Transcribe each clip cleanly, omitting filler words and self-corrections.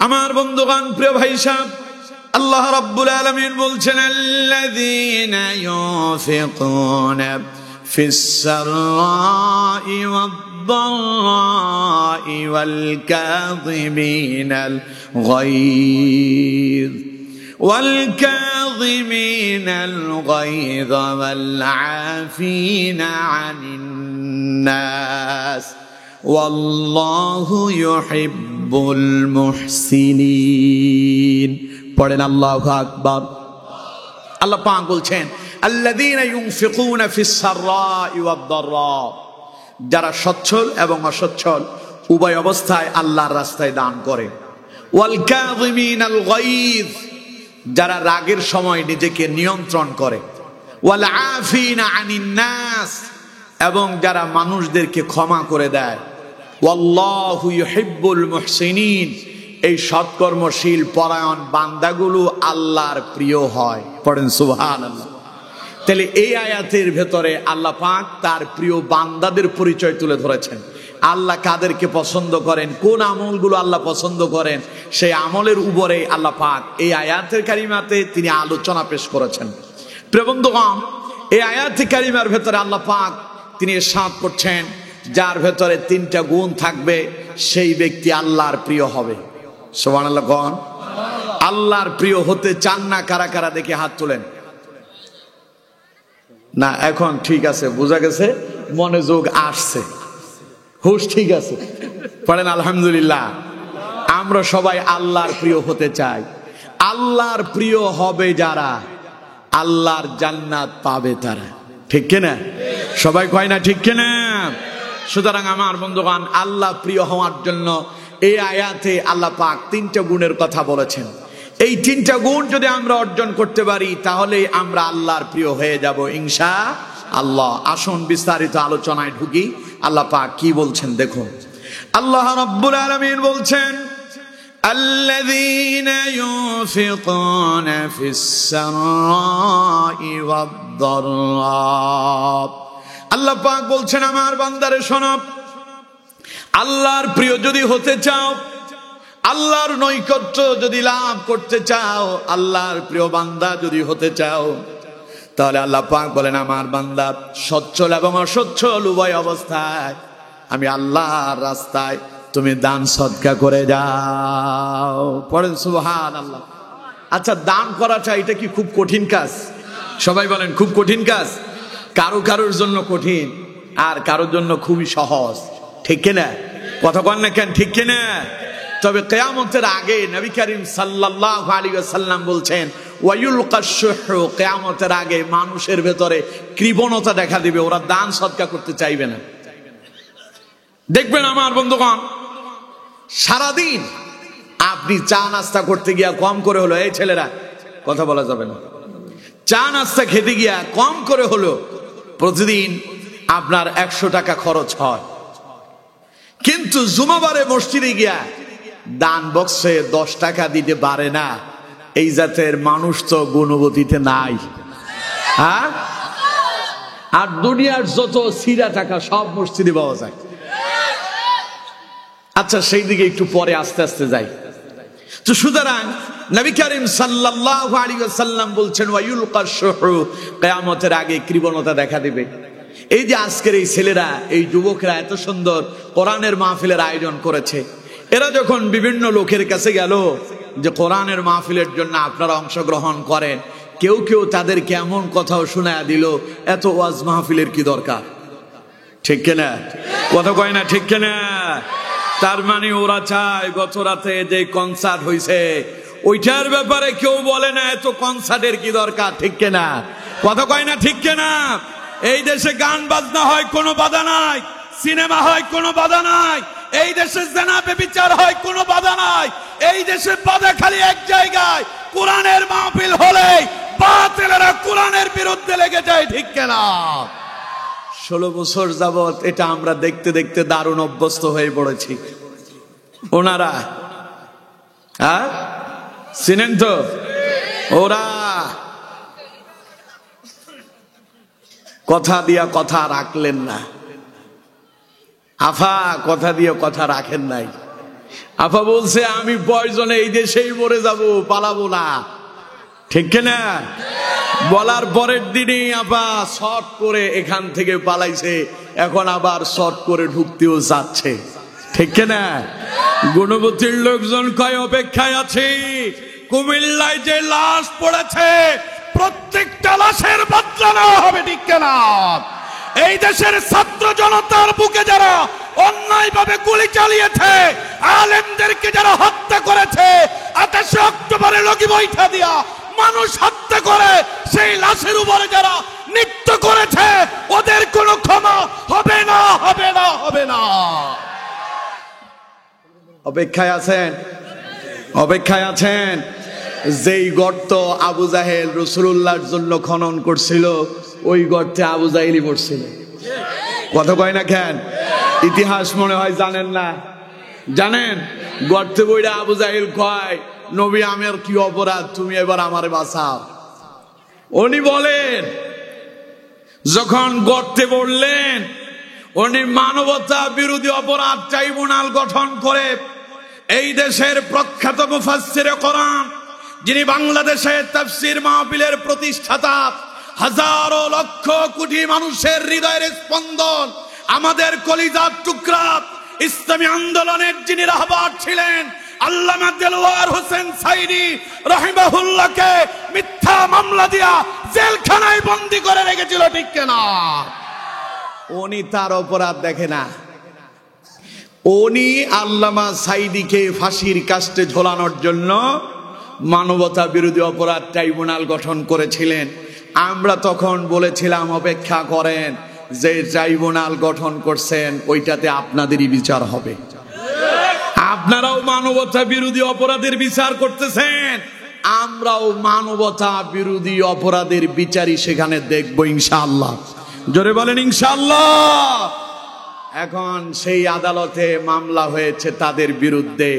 আমার বন্ধুগণ, প্রিয় ভাই সাহেব, আল্লাহ রাব্বুল আলামিন বলছেন আল্লাযীনা ইউনফিকুনা ফিস সাররাই ওয়াদ-দাররাই ওয়াল কাযিমিনাল গায়য والكاظمين الغيظ والعافين عن الناس والله يحب المحسنين। পড়েন আল্লাহু আকবার। আল্লাহ পাক বলছেন আল্লাযীনা ইউনফিকুনা ফিস সাররাই ওয়াদ-দাররা, যারা সচ্ছল এবং অসচ্ছল উভয় অবস্থায় আল্লাহর রাস্তায় দান করে। ওয়াল কাযিমিনাল গায়য, যারা রাগের সময় নিজেকে নিয়ন্ত্রণ করে। ওয়াল আফিনা আনিন নাস, এবং যারা মানুষদেরকে ক্ষমা করে দেয়। ওয়াল্লাহু ইউহিব্বুল মুহসিনিন, এই সৎকর্মশীল পরায়ণ বান্দাগুলো আল্লাহর প্রিয় হয়। পড়েন সুবহানাল্লাহ। তাহলে এই আয়াতের ভেতরে আল্লাহ পাক তার প্রিয় বান্দাদের পরিচয় তুলে ধরেছেন। আল্লাহ কাদেরকে পছন্দ করেন, কোন আমলগুলো আল্লাহ পছন্দ করেন, সেই আমলের উপরে আল্লাহ পাক এই আয়াতের কারিমাতে তিনি আলোচনা পেশ করেছেন। প্রিয় বন্ধুগণ, এই আয়াতে কারিমার ভেতরে আল্লাহ পাক তিনি ইরশাদ করছেন, যার ভেতরে তিনটা গুণ থাকবে সেই ব্যক্তি আল্লাহর প্রিয় হবে। সুবহানাল্লাহ। কোন আল্লাহর প্রিয় হতে চান না? কারা কারা দেখে হাত তোলেন। না, এখন ঠিক আছে, বোঝা গেছে, মনোযোগ আসছে, হুশ ঠিক আছে। পড়েন আলহামদুলিল্লাহ। আমরা সবাই আল্লাহর প্রিয় হতে চাই। আল্লাহর প্রিয় হবে যারা, আল্লাহর জান্নাত পাবে তারা। ঠিক কিনা? সবাই কয় না ঠিক কিনা? সুতরাং আমার বন্ধুগণ, আল্লাহ প্রিয় হওয়ার জন্য এই আয়াতে আল্লাহ পাক তিনটা গুণের কথা বলেছেন। এই তিনটা গুণ যদি আমরা অর্জন করতে পারি তাহলে আমরা আল্লাহর প্রিয় হয়ে যাব ইনশাআল্লাহ। আসুন বিস্তারিত আলোচনায় ঢুকি। আল্লাহ পাক কি বলছেন দেখুন। আল্লাহ রাব্বুল আলামিন বলছেন আল্লাযীনা ইউনফিকুনা ফিস সাররাই ওয়াদ-দাররা। আল্লাহ পাক বলছেন আমার বান্দারে শোনো, আল্লাহর প্রিয় যদি হতে চাও, আল্লাহর নৈকট্য যদি লাভ করতে চাও, আল্লাহর প্রিয় বান্দা যদি হতে চাও, তাহলে আল্লাহ পাক বলেন আমার বান্দা সচ্ছল এবং অসচ্ছল উভয় অবস্থায় আমি আল্লাহর রাস্তায় তুমি দান সদকা করে যাও। পড়েন সুবহানাল্লাহ। আচ্ছা, দান করাটা এটা কি খুব কঠিন কাজ? সবাই বলেন খুব কঠিন কাজ। কারোর জন্য কঠিন আর কারোর জন্য খুবই সহজ। ঠিক কিনা? কথা বলেন না কেন? ঠিক কিনা? তবে কিয়ামতের আগে নবী করিম সাল্লাল্লাহু আলাইহি ওয়াসাল্লাম বলছেন ওয়ায়ুলকাশ শুহু, কিয়ামতের আগে মানুষের ভেতরে কৃপণতা দেখা দিবে, ওরা দান সদকা করতে চাইবে না। দেখবেন আমার বন্ধুগণ, সারাদিন আপনি চা নাস্তা করতে গিয়া কম করে হলো, এই ছেলেরা কথা বলা যাবে না, চা নাস্তা খেতে গিয়া কম করে হলো প্রতিদিন আপনার 100 টাকা খরচ হয়, কিন্তু জুমাবারে মসজিদে গিয়া দান বক্সে 10 টাকা দিতে পারে না। এই জাতের মানুষ তো গুণবতীতে নাই। হ্যাঁ, আর দুনিয়ার যত সিরা টাকা সব মসজিদে পাওয়া যায়। আচ্ছা, সেই দিকে একটু পরে আস্তে আস্তে যাই। তো সুতরাং নবী করিম সাল্লাল্লাহু আলাইহি ওয়াসাল্লাম বলছেন ওয়ায়ুলকাশ শুহু, কিয়ামতের আগে কৃপণতা দেখা দিবে। এই যে আজকের এই ছেলেরা, এই যুবকরা এত সুন্দর কোরআনের মাহফিলের আয়োজন করেছে, এরা যখন বিভিন্ন লোকের কাছে গেল যে কোরআনের মাহফিলের জন্য আপনারা অংশগ্রহণ করেন, কেউ কেউ তাদেরকে এমন কথাও শোনায়া দিল, এত ওয়াজ মাহফিলের কি দরকার? ঠিক কিনা? কথা কয় না ঠিক কিনা? তার মানে ওরা চায় গত রাতে যে কনসার্ট হইছে ওইটার ব্যাপারে কেউ বলে না এত কনসার্টের কি দরকার। ঠিক কিনা? কথা কয় না ঠিক কিনা? এই দেশে গান বাজনা হয় কোনো বাধা নাই, সিনেমা হয় কোনো বাধা নাই, এই দেশে জেনা ব্যভিচার হয় কোনো বাধা নাই। এই দেশে বাধা খালি এক জায়গায়, কোরআনের মাহফিল হলে বাতিলেরা কোরআনের বিরুদ্ধে লেগে যায়। ঠিক কিনা? 16 বছর যাবত এটা আমরা দেখতে দেখতে দারুণ অভ্যস্ত হয়ে পড়েছি। ওনারা চিনেন তো, ওরা কথা দিয়া কথা রাখলেন না। আফা কথা দিয়ে কথা রাখেন নাই। আপা বলছে আমি প্রয়োজনে এই দেশেই মরে যাব, পালাবো না, ঠিক না? বলার পরের দিনই আপা শর্ট করে এখান থেকে পালাইছে, এখন আবার শর্ট করে ঢুকতেও যাচ্ছে, ঠিক না? গুণবতীর লোকজন কয় অপেক্ষায় আছে, কুমিল্লায় যে লাশ পড়েছে প্রত্যেকটা লাশের বদলা নেওয়া হবে, ঠিক না? এই দেশের ছাত্র জনতার বুকে যারা অন্যায়ভাবে গুলি চালিয়েছে, আলেমদেরকে যারা হত্যা করেছে, 28 অক্টোবরে লগি বৈঠা দিয়া মানুষ হত্যা করে সেই লাশের উপরে যারা নৃত্য করেছে, ওদের কোনো ক্ষমা হবে না, হবে না, হবে না। অপেক্ষায় আছেন, অপেক্ষায় আছেন। যেই গর্ত আবু জাহেল রাসূলুল্লাহর জন্য খনন করছিল, ওই গর্তে আবু জাহেলই পড়ছিল। কথা কয় না কেন? ইতিহাস মনে হয় জানেন না? জানেন? গর্তে বইরা আবু জাহেল কয়, নবী আমার কি অপরাধ, তুমি এবার আমারে বাঁচাও। উনি বলেন, যখন গর্তে পড়লেন, উনি মানবতা বিরোধী অপরাধ ট্রাইব্যুনাল গঠন করে এই দেশের প্রখ্যাত মুফাসসিরে কোরআন, যিনি বাংলাদেশের তাফসীর মাহফিলের প্রতিষ্ঠাতা, হাজারো লক্ষ কোটি মানুষের হৃদয়ের স্পন্দন, আমাদের কলিজার টুকরা, ইসলামী আন্দোলনের যিনি রাহবার ছিলেন, আল্লামা দেলওয়ার হোসেন সাইদি রাহিমাহুল্লাহকে মিথ্যা মামলা দিয়া জেলখানায় বন্দী করে রেখেছিল, ঠিক না? উনি তার অপরাধ দেখে না। উনি আল্লামা সাইদিকে ফাঁসির কাস্টে ঝোলানোর জন্য মানবতা বিরোধী অপরাধ ট্রাইব্যুনাল গঠন করেছিলেন। আমরা তখন বলেছিলাম অপেক্ষা করেন, যে ট্রাইব্যুনাল গঠন করছেন ওইটাতে আপনাদেরই বিচার হবে। আপনারাও মানবতা বিরোধী অপরাধের বিচার করতেছেন, আমরাও মানবতা বিরোধী অপরাধের বিচারই সেখানে দেখবো ইনশাআল্লাহ। জোরে বলেন ইনশাআল্লাহ। এখন সেই আদালতে মামলা হয়েছে তাদের বিরুদ্ধে।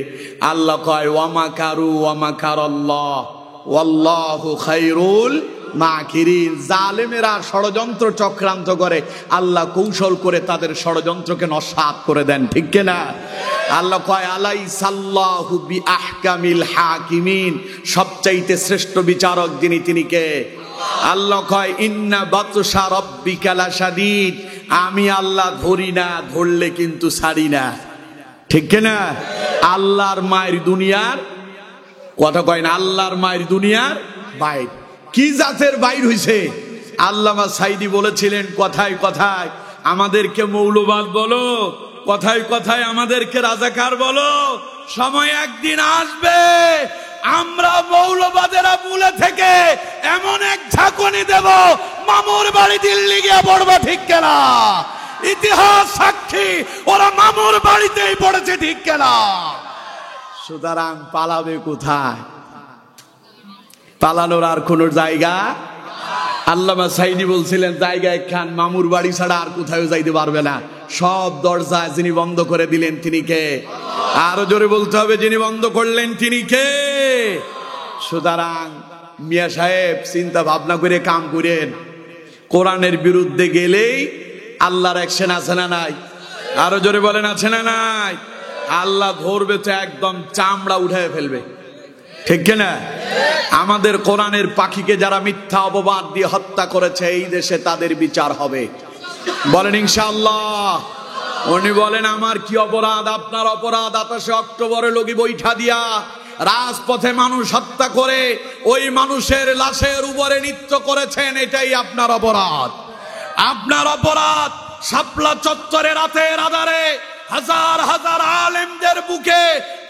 আল্লাহ কয়, ওয়ামাকারু ওয়ামাকারাল্লাহ ওয়াল্লাহু খায়রুল মাকিরিন। জালেমেরা ষড়যন্ত্র চক্রান্ত করে, আল্লাহ কৌশল করে তাদের ষড়যন্ত্রকে নস্যাৎ করে দেন, ঠিক না? আল্লাহ কয়, আলাইসাল্লাহু বিআহকামিল হাকিমিন, সবচাইতে শ্রেষ্ঠ বিচারক যিনি, তিনি কে? আল্লাহ কয়, ইন্না বাতশা রাব্বিকা লাশাদীদ, আমি আল্লাহ ধরি না, ধরলে কিন্তু ছাড়ি না, ঠিক না? আল্লাহর মায়ের দুনিয়ার কথা কয় না, আল্লাহর মায়ের দুনিয়ার বাইর। কি জাতের বাইর হইছে? আল্লামা সাইদি বলেছিলেন, কথায় কথায় আমাদেরকে মৌলবাদ বলো, কথায় কথায় আমাদেরকে রাজাকার বলো, সময় একদিন আসবে আমরা মৌলবাদেরা মূলে থেকে এমন এক ঝাঁকুনি দেব, মামুর বাড়ি দিল্লি গিয়ে পড়বো, ঠিক না? ইতিহাস সাক্ষী, ওরা মামুর বাড়িতেই পড়েছে, ঠিক না? সুতরাং পালাবে কোথায়? পালানোর আর কোন জায়গা? আল্লামা সাইদি বলছিলেন, জায়গা একখান, মামুর বাড়ি ছাড়া আর কোথাও যাইতে পারবে না। সব দরজা যিনি বন্ধ করে দিলেন তিনি কে? আরো জোরে বলতে হবে, যিনি বন্ধ করলেন তিনি কে? সুতরাং মিয়া সাহেব চিন্তা ভাবনা করে কাম করেন। কোরআনের বিরুদ্ধে গেলেই আল্লাহর অ্যাকশন আছে না নাই? আরো জোরে বলেন, আছে না নাই? আল্লাহ ধরবে তো একদম চামড়া উঠায় ফেলবে, ঠিক না? আমাদের কোরআনের পাখিকে যারা মিথ্যা অপবাদ দিয়ে হত্যা করেছে, এই দেশে তাদের বিচার হবে, বলেন ইনশাআল্লাহ। উনি বলেন, আমার কি অপরাধ, আপনার অপরাধ 28 অক্টোবরে লগি বৈঠা দিয়া রাজপথে মানুষ হত্যা করে ওই মানুষের লাশের উপরে নৃত্য করেছেন, এটাই আপনার অপরাধ। আপনার অপরাধ শাপলা চত্বরে রাতের আধারে হাজার হাজার আলেমদের বুকে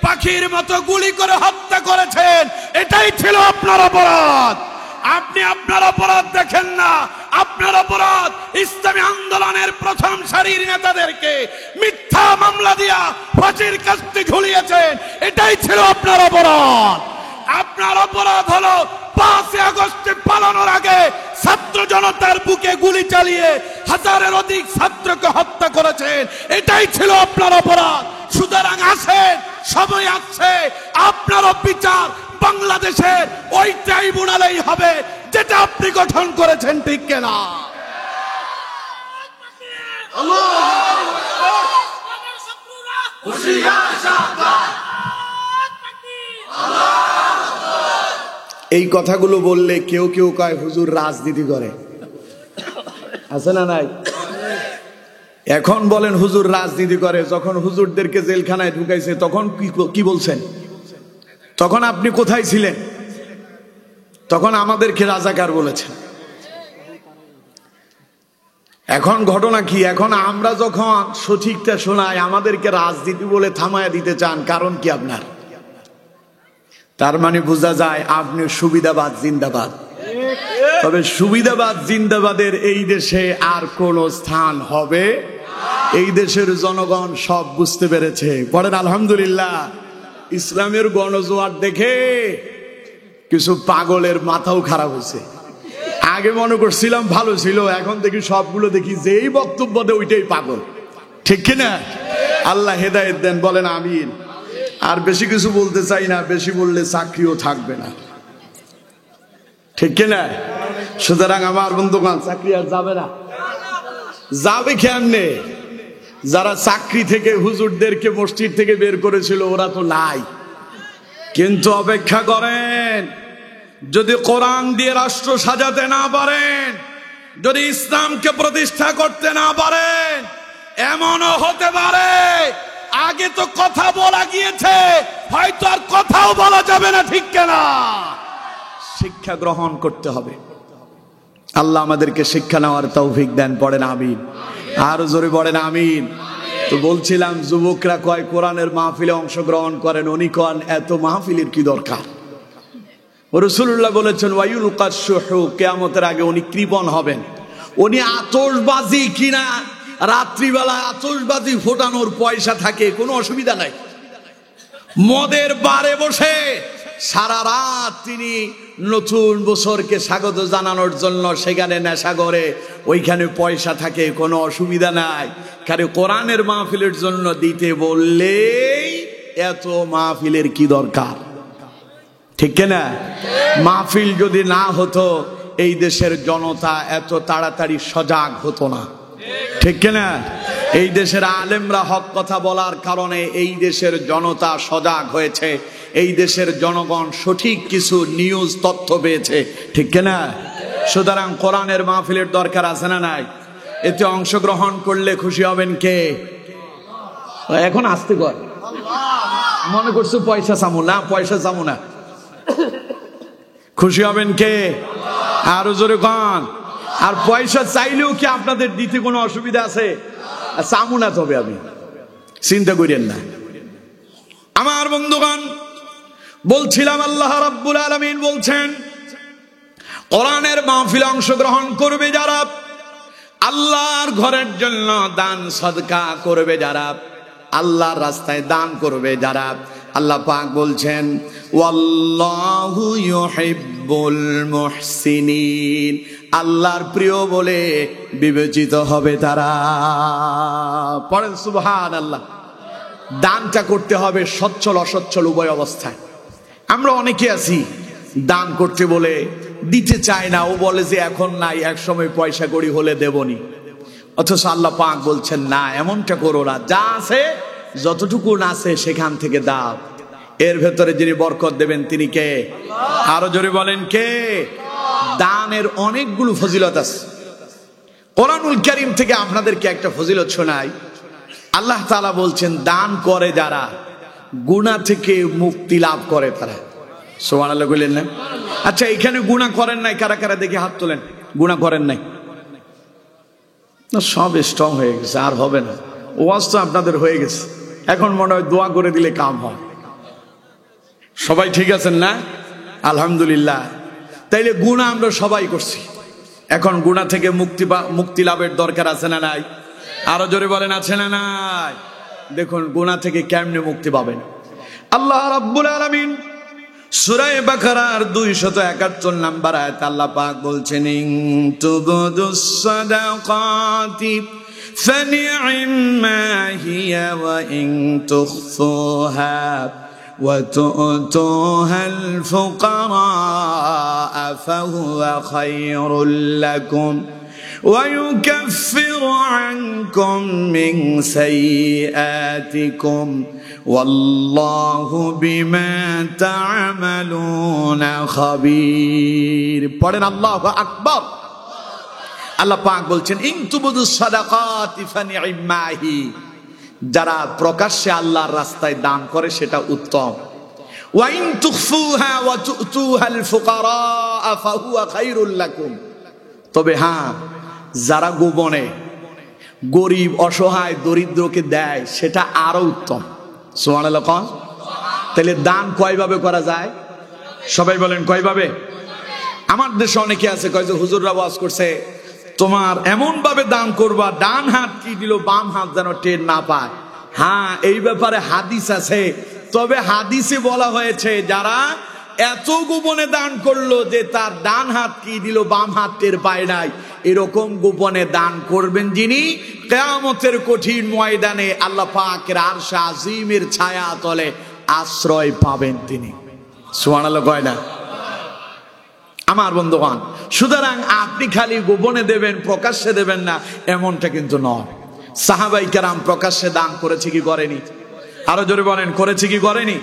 পাখির মতো গুলি করে হত্যা করেছেন, এটাই ছিল আপনার অপরাধ। আপনি আপনার অপরাধ দেখেন না, আপনার অপরাধ ইসলামী আন্দোলনের প্রথম সারির নেতাদেরকে মিথ্যা মামলা দিয়া ফাঁসির কাস্টে ঝুলিয়েছেন, এটাই ছিল আপনার অপরাধ। আপনার অপরাধ হলো 5 আগস্টে পালানোর আগে ছাত্র জনতার বুকে গুলি চালিয়ে হাজারের অধিক ছাত্রকে হত্যা করেছেন, এটাই ছিল আপনার অপরাধ। সুতরাং আসেন, সময় আছে, আপনারও বিচার বাংলাদেশের ওই ট্রাইব্যুনালেই হবে যেটা আপনি গঠন করেছেন, ঠিক না? এই কথাগুলো বললে কেউ কেউ কয় হুজুর রাজনীতি করে, আছে না নাই? এখন বলেন হুজুর রাজনীতি করে, যখন হুজুরদেরকে জেলখানায় ঢুকাইছে তখন কি বলছেন? তখন আপনি কোথায় ছিলেন? তখন আমাদেরকে রাজাকার বলেছেন। এখন ঘটনা কি? এখন আমরা যখন সঠিকটা শোনাই আমাদেরকে রাজনীতি বলে থামায়া দিতে চান, কারণ কি আপনার? তার মানে বোঝা যায় আপনি সুবিধাবাদ জিন্দাবাদ। তবে সুবিধাবাদ জিন্দাবাদের এই দেশে আর কোন স্থান হবে? এই দেশের জনগণ সব বুঝতে পেরেছে। পড়েন আলহামদুলিল্লাহ। ইসলামের গণজোয়ার দেখে কিছু পাগলের মাথাও খারাপ হয়েছে। আগে মনে করছিলাম ভালো ছিল, এখন দেখি সবগুলো দেখি যেই বক্তব্য দেয় ওইটাই পাগল, ঠিক কিনা? আল্লাহ হেদায়েত দেন, বলেন আমিন। আর বেশি কিছু বলতে চাই না, বেশি বললে চাকরিও থাকবে না, ঠিক কিনা? সুতরাং আমার বন্ধুগণ, চাকরি আর যাবে না। যাবে কেমনে? যারা চাকরি থেকে হুজুরদেরকে মসজিদ থেকে বের করেছিল ওরা তো নাই। কিন্তু অপেক্ষা করেন, যদি কোরআন দিয়ে রাষ্ট্র সাজাতে না পারেন, যদি ইসলামকে প্রতিষ্ঠা করতে না পারেন, এমনও হতে পারে আগে তো কথা বলা গিয়েছে, হয়তো আর কথাও বলা যাবে না, ঠিক কিনা? শিক্ষা গ্রহণ করতে হবে। আল্লাহ আমাদেরকে শিক্ষা নেওয়ার তৌফিক দেন, পড়েন আমিন। আরো জোরে পড়েন আমিন। তো বলছিলাম যুবকরা কয় কোরআনের মাহফিলে অংশগ্রহণ করেন, উনি কন এত মাহফিলের কি দরকার? রাসূলুল্লাহ বলেছেন ওয়ায়ুলকাস শুহু, কিয়ামতের আগে উনি কৃপণ হবেন। উনি আতশবাজি কিনা, রাত্রিবেলা আতশবাজি ফোটানোর পয়সা থাকে, কোনো অসুবিধা নাই। মদের বারে বসে সারা রাত তিনি নতুন বছরকে স্বাগত জানানোর জন্য সেখানে নেশা করে, ওইখানে পয়সা থাকে, কোনো অসুবিধা নাই। কারণ কোরআনের মাহফিলের জন্য দিতে বললেই এত মাহফিলের কি দরকার, ঠিক কিনা? মাহফিল যদি না হতো এই দেশের জনতা এত তাড়াতাড়ি সজাগ হতো না, ঠিক কিনা? এই দেশের আলেমরা হক কথা বলার কারণে এই দেশের জনতা সজাগ হয়েছে, এই দেশের জনগণ সঠিক কিছু নিউজ তথ্য পেয়েছে, ঠিক কিনা? সুতরাং কোরআনের মাহফিলের দরকার আছে না নাই? এতে অংশগ্রহণ করলে খুশি হবেন কে? এখন আসতে কর, মনে করছো পয়সা চামু না, পয়সা চামু না, খুশি হবেন কে? আরো জোরে কন। আর পয়সা চাইলেও কি আপনাদের দিতে কোনো অসুবিধা আছে? চামু না, তবে আমি চিন্তা করেন না। আমার বন্ধুগণ, বলছিলাম আল্লাহ রাব্বুল আলামিন বলছেন কোরআনের মাহফিলে অংশগ্রহণ করবে যারা, আল্লাহর ঘরের জন্য দান সদকা করবে যারা, আল্লাহর রাস্তায় দান করবে যারা, আল্লাহ পাক বলছেন ওয়াল্লাহু ইউহিব্বুল মুহসিনিন, আল্লাহর প্রিয় বলে বিবেচিত হবে তারা। পড়েন সুবহানাল্লাহ। দানটা করতে হবে সচ্ছল অসচ্ছল উভয় অবস্থায়। আমরা অনেকে আছি দান করতে বলে দিতে চায় না, ও বলে যে এখন নাই, এক সময় পয়সা কড়ি হলে দেবনি। অথচ আল্লাহ পাক বলছেন না, এমনটা করো না, যা আছে যতটুকু আছে সেখান থেকে দাও। এর ভেতরে যিনি বরকত দেবেন তিনি কে? আরো জোরে বলেন কে? দানের অনেকগুলো ফজিলত আছে। কোরআনুল কারীম থেকে আপনাদেরকে একটা ফজিলত শোনাই। আল্লাহ তাআলা বলছেন দান করে যারা গুনাহ থেকে মুক্তি লাভ করে তারা। সুবহানাল্লাহ বললেন না? আচ্ছা, এখানে গুনাহ করেন নাই কারা কারা দেখে হাত তোলেন। গুনাহ করেন নাই? সব স্ট্রং হয়ে গেছে, আর হবে না। ওয়াজ তো আপনাদের হয়ে গেছে, এখন মনে হয় দোয়া করে দিলে কাম হয়। সবাই ঠিক আছেন না? আলহামদুলিল্লাহ। তাইলে গুনাহ আমরা সবাই করছি, এখন গুনাহ থেকে মুক্তি লাভের দরকার আছে না নাই? আরো জোরে বলেন আছে না নাই? দেখুন গুনাহ থেকে কেমনে মুক্তি পাবেন। আল্লাহ রাব্বুল আলামিন সূরা বাকারার 271 নম্বর আয়াতে আল্লাহ পাক বলছেন ইন তুবদুস সাদাকাতি ফানি'মা হিয়া ওয়া ইন তুখফুহা ওয়া তু'তুহাল ফুকারা ফাহুয়া খায়রুল লাকুম ويكفر عنكم من سيئاتكم ওয়াল্লাহু বিমা তা'মালুনা খাবীর। পড়েন আল্লাহু আকবার। আল্লাহ পাক বলছেন ইন তুবদুস সাদাকাতি ফানি'মাহি, যারা প্রকাশ্যে আল্লাহর রাস্তায় দান করে সেটা উত্তম। ওয়া ইন তুখফুহা ওয়া তু'তুহাল ফুকারা ফাহুয়া খায়রুল লাকুম, তবে হ্যাঁ যারা গোপনে গরিব অসহায় দরিদ্রকে দেয় সেটা আরো উত্তম। সুবহানাল্লাহ। তাহলে দান কয়ভাবে করা যায়? সবাই বলেন কয়ভাবে? আমার দেশে অনেকে আছে কয় যে হুজুররা ওয়াজ করছে তোমার এমন ভাবে দান করবা ডান হাত কি দিল বাম হাত যেন টের না পায়। হ্যাঁ, এই ব্যাপারে হাদিস আছে, তবে হাদিসে বলা হয়েছে যারা এত গোপনে দান করলো যে তার ডান হাত কি দিল বাম হাত টের পায় নাই, এরকম গোপনে দান করবেন যিনি, কিয়ামতের কঠিন ময়দানে আল্লাহ পাকের আরশ আজিমের ছায়া তলে আশ্রয় পাবেন তিনি। সুবহানাল্লাহ কয় না? আমার বন্ধুগণ, সুতরাং আপনি খালি গোপনে দেবেন প্রকাশ্যে দেবেন না এমনটা কিন্তু নয়। সাহাবায়ে কেরাম প্রকাশ্যে দান করেছে কি করেনি? আরো জোরে বলেন, করেছে কি করেনি?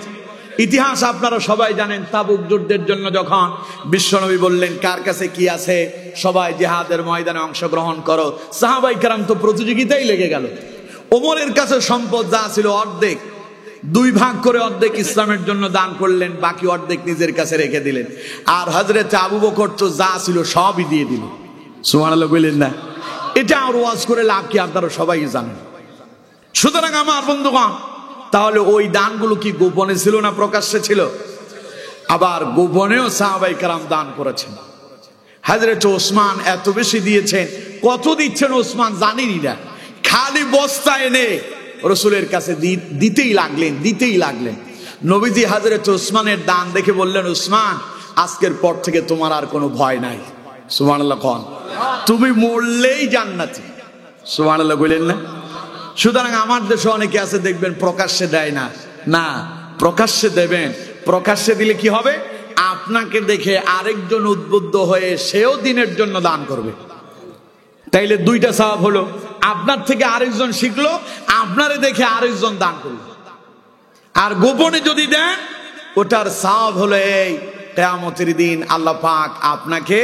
ইতিহাস আপনারা সবাই জানেন, তাবুক যুদ্ধের জন্য যখন বিশ্বনবী বললেন কার কাছে কি আছে সবাই জিহাদের ময়দানে অংশগ্রহণ করো, সাহাবায়ে কেরাম তো প্রতিযোগিতায় লেগে গেল। ওমরের কাছে সম্পদ যা ছিল অর্ধেক, 2 ভাগ করে অর্ধেক ইসলামের জন্য দান করলেন, বাকি অর্ধেক নিজের কাছে রেখে দিলেন। আর হযরত আবু বকর তো যা ছিল সবই দিয়ে দিল। সুবহানাল্লাহ বললেন না? এটা আর ওয়াজ করে লাভ কি? আপনারা সবাই জানেন। সুতরাং আমার বন্ধুগণ, তাহলে ওই দানগুলো কি গোপনে ছিল না প্রকাশ্যে ছিল? আবার গোপনেও সাহাবায়ে কেরাম দান করেছেন। হযরত ওসমান এত বেশি দিয়েছেন, কত দিচ্ছেন ওসমান জানেনই না, খালি বস্তা এনে রাসূলের কাছে দিতেই লাগলেন। নবীজি হযরত ওসমানের দান দেখে বললেন, ওসমান আজকের পর থেকে তোমার আর কোনো ভয় নাই। সুবহানাল্লাহ কোন? তুমি মরলেই জান্নাতি। সুবহানাল্লাহ বলেন না? সুতরাং আমার দেশে অনেকে আছে দেখবেন প্রকাশ্যে দেয় না, না প্রকাশ্যে দেবেন। প্রকাশ্যে দিলে কি হবে? আপনাকে দেখে আরেকজন উদ্বুদ্ধ হয়ে সেও দিনের জন্য দান করবে। তাইলে 2টা সওয়াব হলো, আপনার থেকে আরেকজন শিখলো, আপনারে দেখে আরেকজন দান করলো। আর গোপনে যদি দেন ওটার সওয়াব হলো এই কিয়ামতের দিন আল্লাহ পাক আপনাকে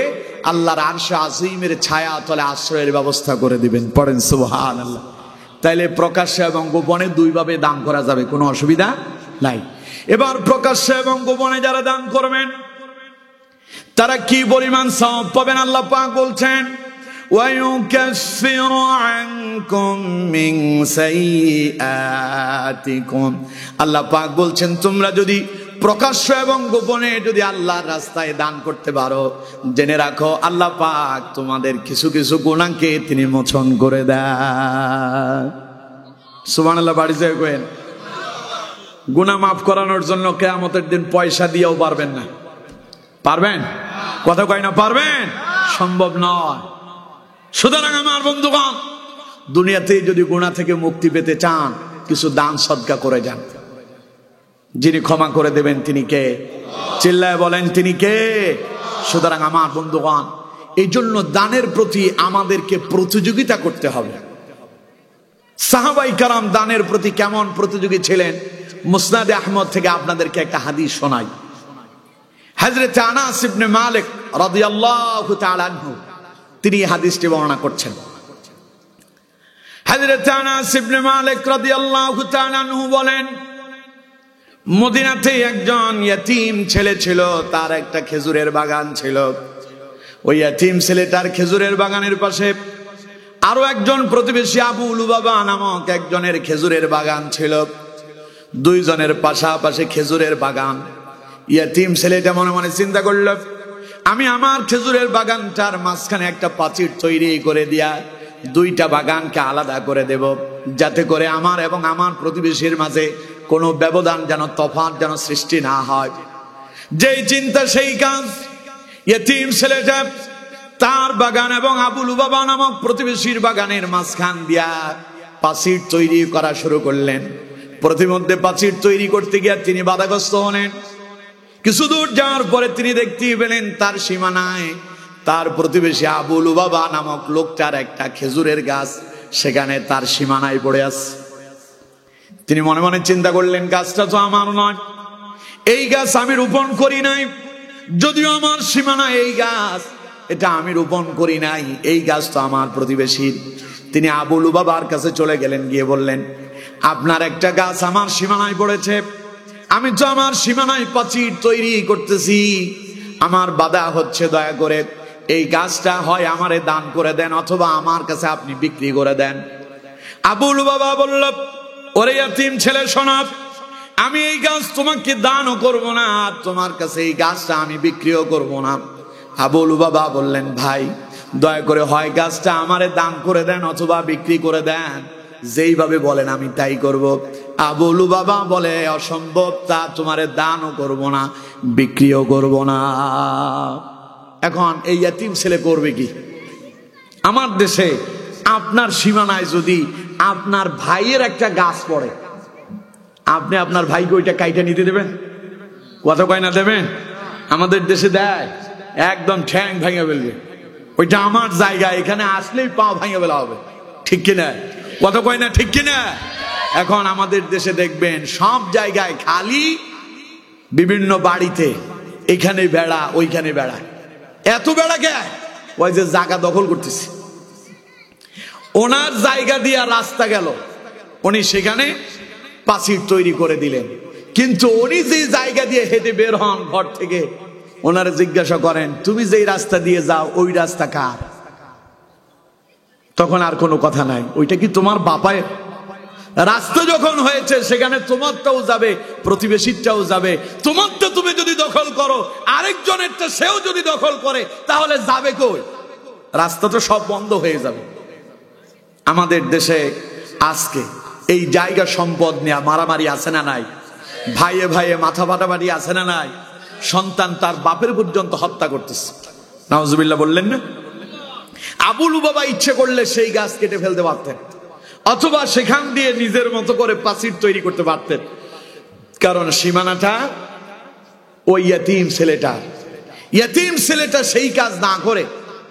আল্লাহর আরশ আজিমের ছায়া তলে আশ্রয়ের ব্যবস্থা করে দিবেন। পড়েন সুবহানাল্লাহ। তাইলে প্রকাশ্যে এবং গোপনে 2 ভাবে দান করা যাবে, কোনো অসুবিধা নাই। এবার প্রকাশ্যে এবং গোপনে যারা দান করবেন তারা কি পরিমাণ সওয়াব পাবেন আল্লাহ পাক বলছেন, وَيُكَفِّرُ عَنكُم مِّن سَيِّئَاتِكُمْ। আল্লাহ পাক বলছেন তোমরা যদি প্রকাশ্য এবং গোপনে যদি আল্লাহর রাস্তায় দান করতে পারো, জেনে রাখো আল্লাহ পাক তোমাদের কিছু কিছু গুনাহকে তিনি মোচন করে দেন। সুবহানাল্লাহ। বাড়ি যায় কইেন, গুনাহ মাফ করানোর জন্য কিয়ামতের দিন পয়সা দিয়েও পারবেন না। পারবেন? কথা কয় না পারবেন? সম্ভব নয়। সুতরাং আমার বন্ধুগণ, দুনিয়াতে যদি গুনাহ থেকে মুক্তি পেতে চান কিছু দান সদকা করে যান। যিনি ক্ষমা করে দেবেন তিনি কে? চিল্লায় বলেন তিনি কে? সুতরাং আমার বন্ধুগণ, এই জন্য দানের প্রতি আমাদেরকে প্রতিযোগিতা করতে হবে। সাহাবায়ে কেরাম দানের প্রতি কেমন প্রতিযোগী ছিলেন? মুসনাদে আহমদ থেকে আপনাদেরকে একটা হাদিস শোনাই। হযরত আনাস ইবনে মালিক রাদিয়াল্লাহু তাআলা আনহু তিনি হাদিসটি বর্ণনা করছেন। হযরত আনাস ইবনে মালিক রাদিয়াল্লাহু তাআলা আনহু বলেন, মদিনাতে একজন ইয়তীম ছেলে ছিল, তার একটা খেজুরের বাগান ছিল। ওই ইয়তীম ছেলেটার খেজুরের বাগানের পাশে আরো একজন প্রতিবেশী আবু লুবাবা নামক একজনের খেজুরের বাগান ছিল। 2 জনের পাশাপাশি খেজুরের বাগান। ইয়তীম ছেলেটা মনে মনে চিন্তা করল, আমি আমার খেজুরের বাগানটার মাঝখানে একটা প্রাচীর তৈরি করে দিয়া 2টা বাগানকে আলাদা করে দেব, যাতে করে আমার এবং আমার প্রতিবেশীর মাঝে কোনো ব্যবধান যেন তফাৎ যেন সৃষ্টি না হয়। যেই চিন্তা সেই কাজ। ইয়তীম ছেলেটা তার বাগান এবং আবু লুবাবা নামক প্রতিবেশীর বাগানের মাঝখান দিয়া প্রাচীর তৈরি করা শুরু করলেন। প্রতিমধ্যে প্রাচীর তৈরি করতে গিয়ে তিনি বাধাগ্রস্ত হলেন। কিছু দূর যাওয়ার পরে তিনি দেখতে পেলেন তার সীমানায় তার প্রতিবেশী আবু লুবাবা নামক লোকটার একটা খেজুরের গাছ সেখানে তার সীমানায় পড়ে আছে। তিনি মনে মনে চিন্তা করলেন, গাছটা তো আমার নয়, এই গাছ আমি রোপণ করি নাই, যদিও আমার সীমানা এই গাছ, এটা আমি রোপণ করি নাই, এই গাছ তো আমার প্রতিবেশীর। তিনি আবু লুবাবার কাছে চলে গেলেন, গিয়ে বললেন, আপনার একটা গাছ আমার সীমানায় পড়েছে, আমি তো আমার সীমানায় প্রাচীর তৈরি করতেছি, আমার বাধা হচ্ছে, দয়া করে এই গাছটা হয় আমারে দান করে দেন, অথবা আমার কাছে আপনি বিক্রি করে দেন। আবু লুবাবা বলল, ওরে ইয়াতীম ছেলে শোনো, আমি এই গাছ তোমাকে দানও করব না, আর তোমার কাছে এই গাছটা আমি বিক্রিও করব না। আবু লুবাবা বললেন, ভাই দয়া করে হয় গাছটা আমারে দান করে দেন অথবা বিক্রি করে দেন, যেইভাবে বলেন আমি তাই করব। আবু লুবাবা বলে, অসম্ভব, তা তোমারে দানও করব না, বিক্রিও করব না। এখন এই ইয়াতীম ছেলে করবে কি? আমার দেশে আপনার সীমানায় যদি আপনার ভাইয়ের একটা গাছ পড়ে, আপনি আপনার ভাইকে ওইটা কাইটা নিতে দেবেন? কথা কয় না দেবেন? আমাদের দেশে দেয়, একদম ঠ্যাং ভাঙে ফেলবে, ওইটা আমার জায়গা, এখানে আসলেই পা ভাঙে ফেলা হবে, ঠিক কিনা? কথা কয় না, ঠিক কিনা? এখন আমাদের দেশে দেখবেন সব জায়গায় খালি, বিভিন্ন বাড়িতে এখানে বেড়া ওইখানে বেড়া। এত বেড়া কে? ওই যে জায়গা দখল করতেছে, ওনার জায়গা দিয়া রাস্তা গেল, উনি সেখানে প্রাচীর তৈরি করে দিলেন, কিন্তু উনি যে জায়গা দিয়ে হেঁটে বের হন ঘর থেকে, ওনারা জিজ্ঞাসা করেন, তুমি যেই রাস্তা দিয়ে যাও ওই রাস্তা কার? তখন আর কোনো কথা নাই, ওইটা কি তোমার বাপায়ের? রাস্তা যখন হয়েছে সেখানে তোমারটাও যাবে, প্রতিবেশীরটাও যাবে। তোমারটা তুমি যদি দখল করো, আরেকজনেরটা সেও যদি দখল করে, তাহলে যাবে কই? রাস্তা তো সব বন্ধ হয়ে যাবে। আমাদের দেশে আজকে এই জায়গা সম্পদ নিয়ে মারামারি আছে না নাই? ভাইয়ে ভাইয়ে মাথা ফাটাফাটি আছে না নাই? সন্তান তার বাপের পর্যন্ত হত্যা করতেছে, নাউজুবিল্লাহ বললেন না? আবু লুবাবা ইচ্ছে করলে সেই গাছ কেটে ফেলতে পারতেন, অথবা সেখান দিয়ে নিজের মতো করে প্রাচীর তৈরি করতে পারতেন, কারণ সীমানাটা ওই ইয়াতীম ছেলেটা। ইয়াতীম ছেলেটা সেই কাজ না করে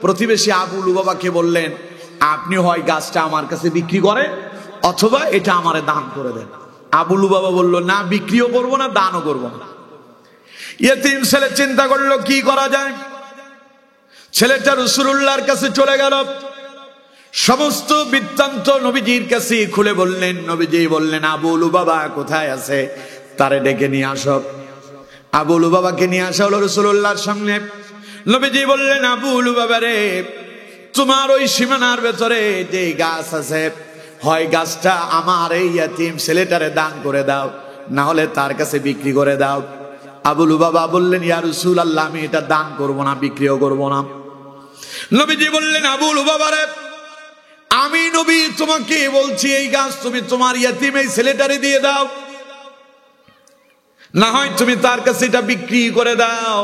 প্রতিবেশী আবু লুবাবাকে বললেন, আপনি হয় গাছটা আমার কাছে বিক্রি করেন অথবা এটা আমারে দান করে দেন। আবু লুবাবা বলল, না, বিক্রিও করব না, দানও করব না। ইয়াতীম ছেলে চিন্তা করলো কি করা যায়। ছেলেটা রাসূলুল্লাহর কাছে চলে গেল, সমস্ত বৃত্তান্ত নবীজির কাছে খুলে বললেন। নবীজি বললেন, আবু লুবাবা কোথায় আছে, তারে ডেকে নিয়ে আসো। আবু লুবাবাকে নিয়ে আসা হলো রাসূলুল্লাহর সামনে। নবীজি বললেন, আবু লুবাবা রে, তোমার ওই সীমানার ভেতরে যে গাছ আছে, হয় গাছটা আমার এই ইয়াতীম ছেলেটারে দান করে দাও, না হলে তার কাছে বিক্রি করে দাও। আবু লুবাবা বললেন, ইয়া রাসূলুল্লাহ, আমি এটা দান করব না, বিক্রিও করব না। নবীজি বললেন, আবু লুবাবা রে, আমি নবী তোমাকে বলছি, এই গাছ তুমি তোমার ইয়াতীম এই ছেলেটারে দিয়ে দাও, না হয় তুমি তার কাছে এটা বিক্রি করে দাও।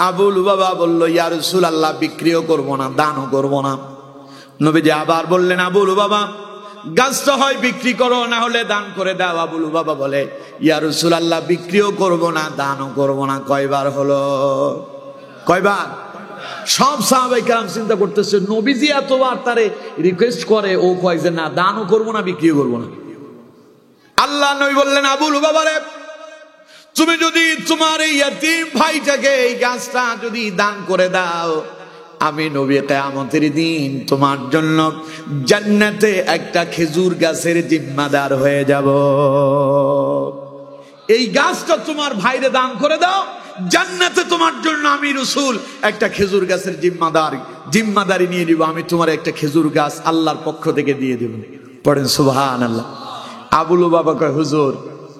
আবু লুবাবা বলল, ইয়া রাসূলুল্লাহ, বিক্রিও করব না, দানও করব না। নবীজি আবার বললেন, আবু লুবাবা, গাছটা হয় বিক্রি করো, না হলে দান করে দাও। আবু লুবাবা বলে, ইয়া রাসূলুল্লাহ, বিক্রিও করব না, দানও করব না। কয়বার হলো? কয়বার? সব সাহাবায়ে কেরাম চিন্তা করতেছে, নবীজি এতবার তারে রিকোয়েস্ট করে, ও কয় যে না, দানও করব না, বিক্রিও করব না। আল্লাহ নবী বললেন, আবু লুবাবা রে, তুমি যদি তোমার এই ইয়াতীম ভাইটাকে এই গাছটা যদি দান করে দাও, আমি নবী কিয়ামতের দিন তোমার জন্য জান্নাতে একটা খেজুর গাছের জিম্মাদার হয়ে যাব। এই গাছটা তোমার ভাইরে দান করে দাও, জান্নাতে তোমার জন্য আমি রাসূল একটা খেজুর গাছের জিম্মাদারি নিয়ে নিব। আমি তোমার একটা খেজুর গাছ আল্লাহর পক্ষ থেকে দিয়ে দেব। পড়েন সুবহানাল্লাহ। আবু লুবাবা কয়, হুজুর,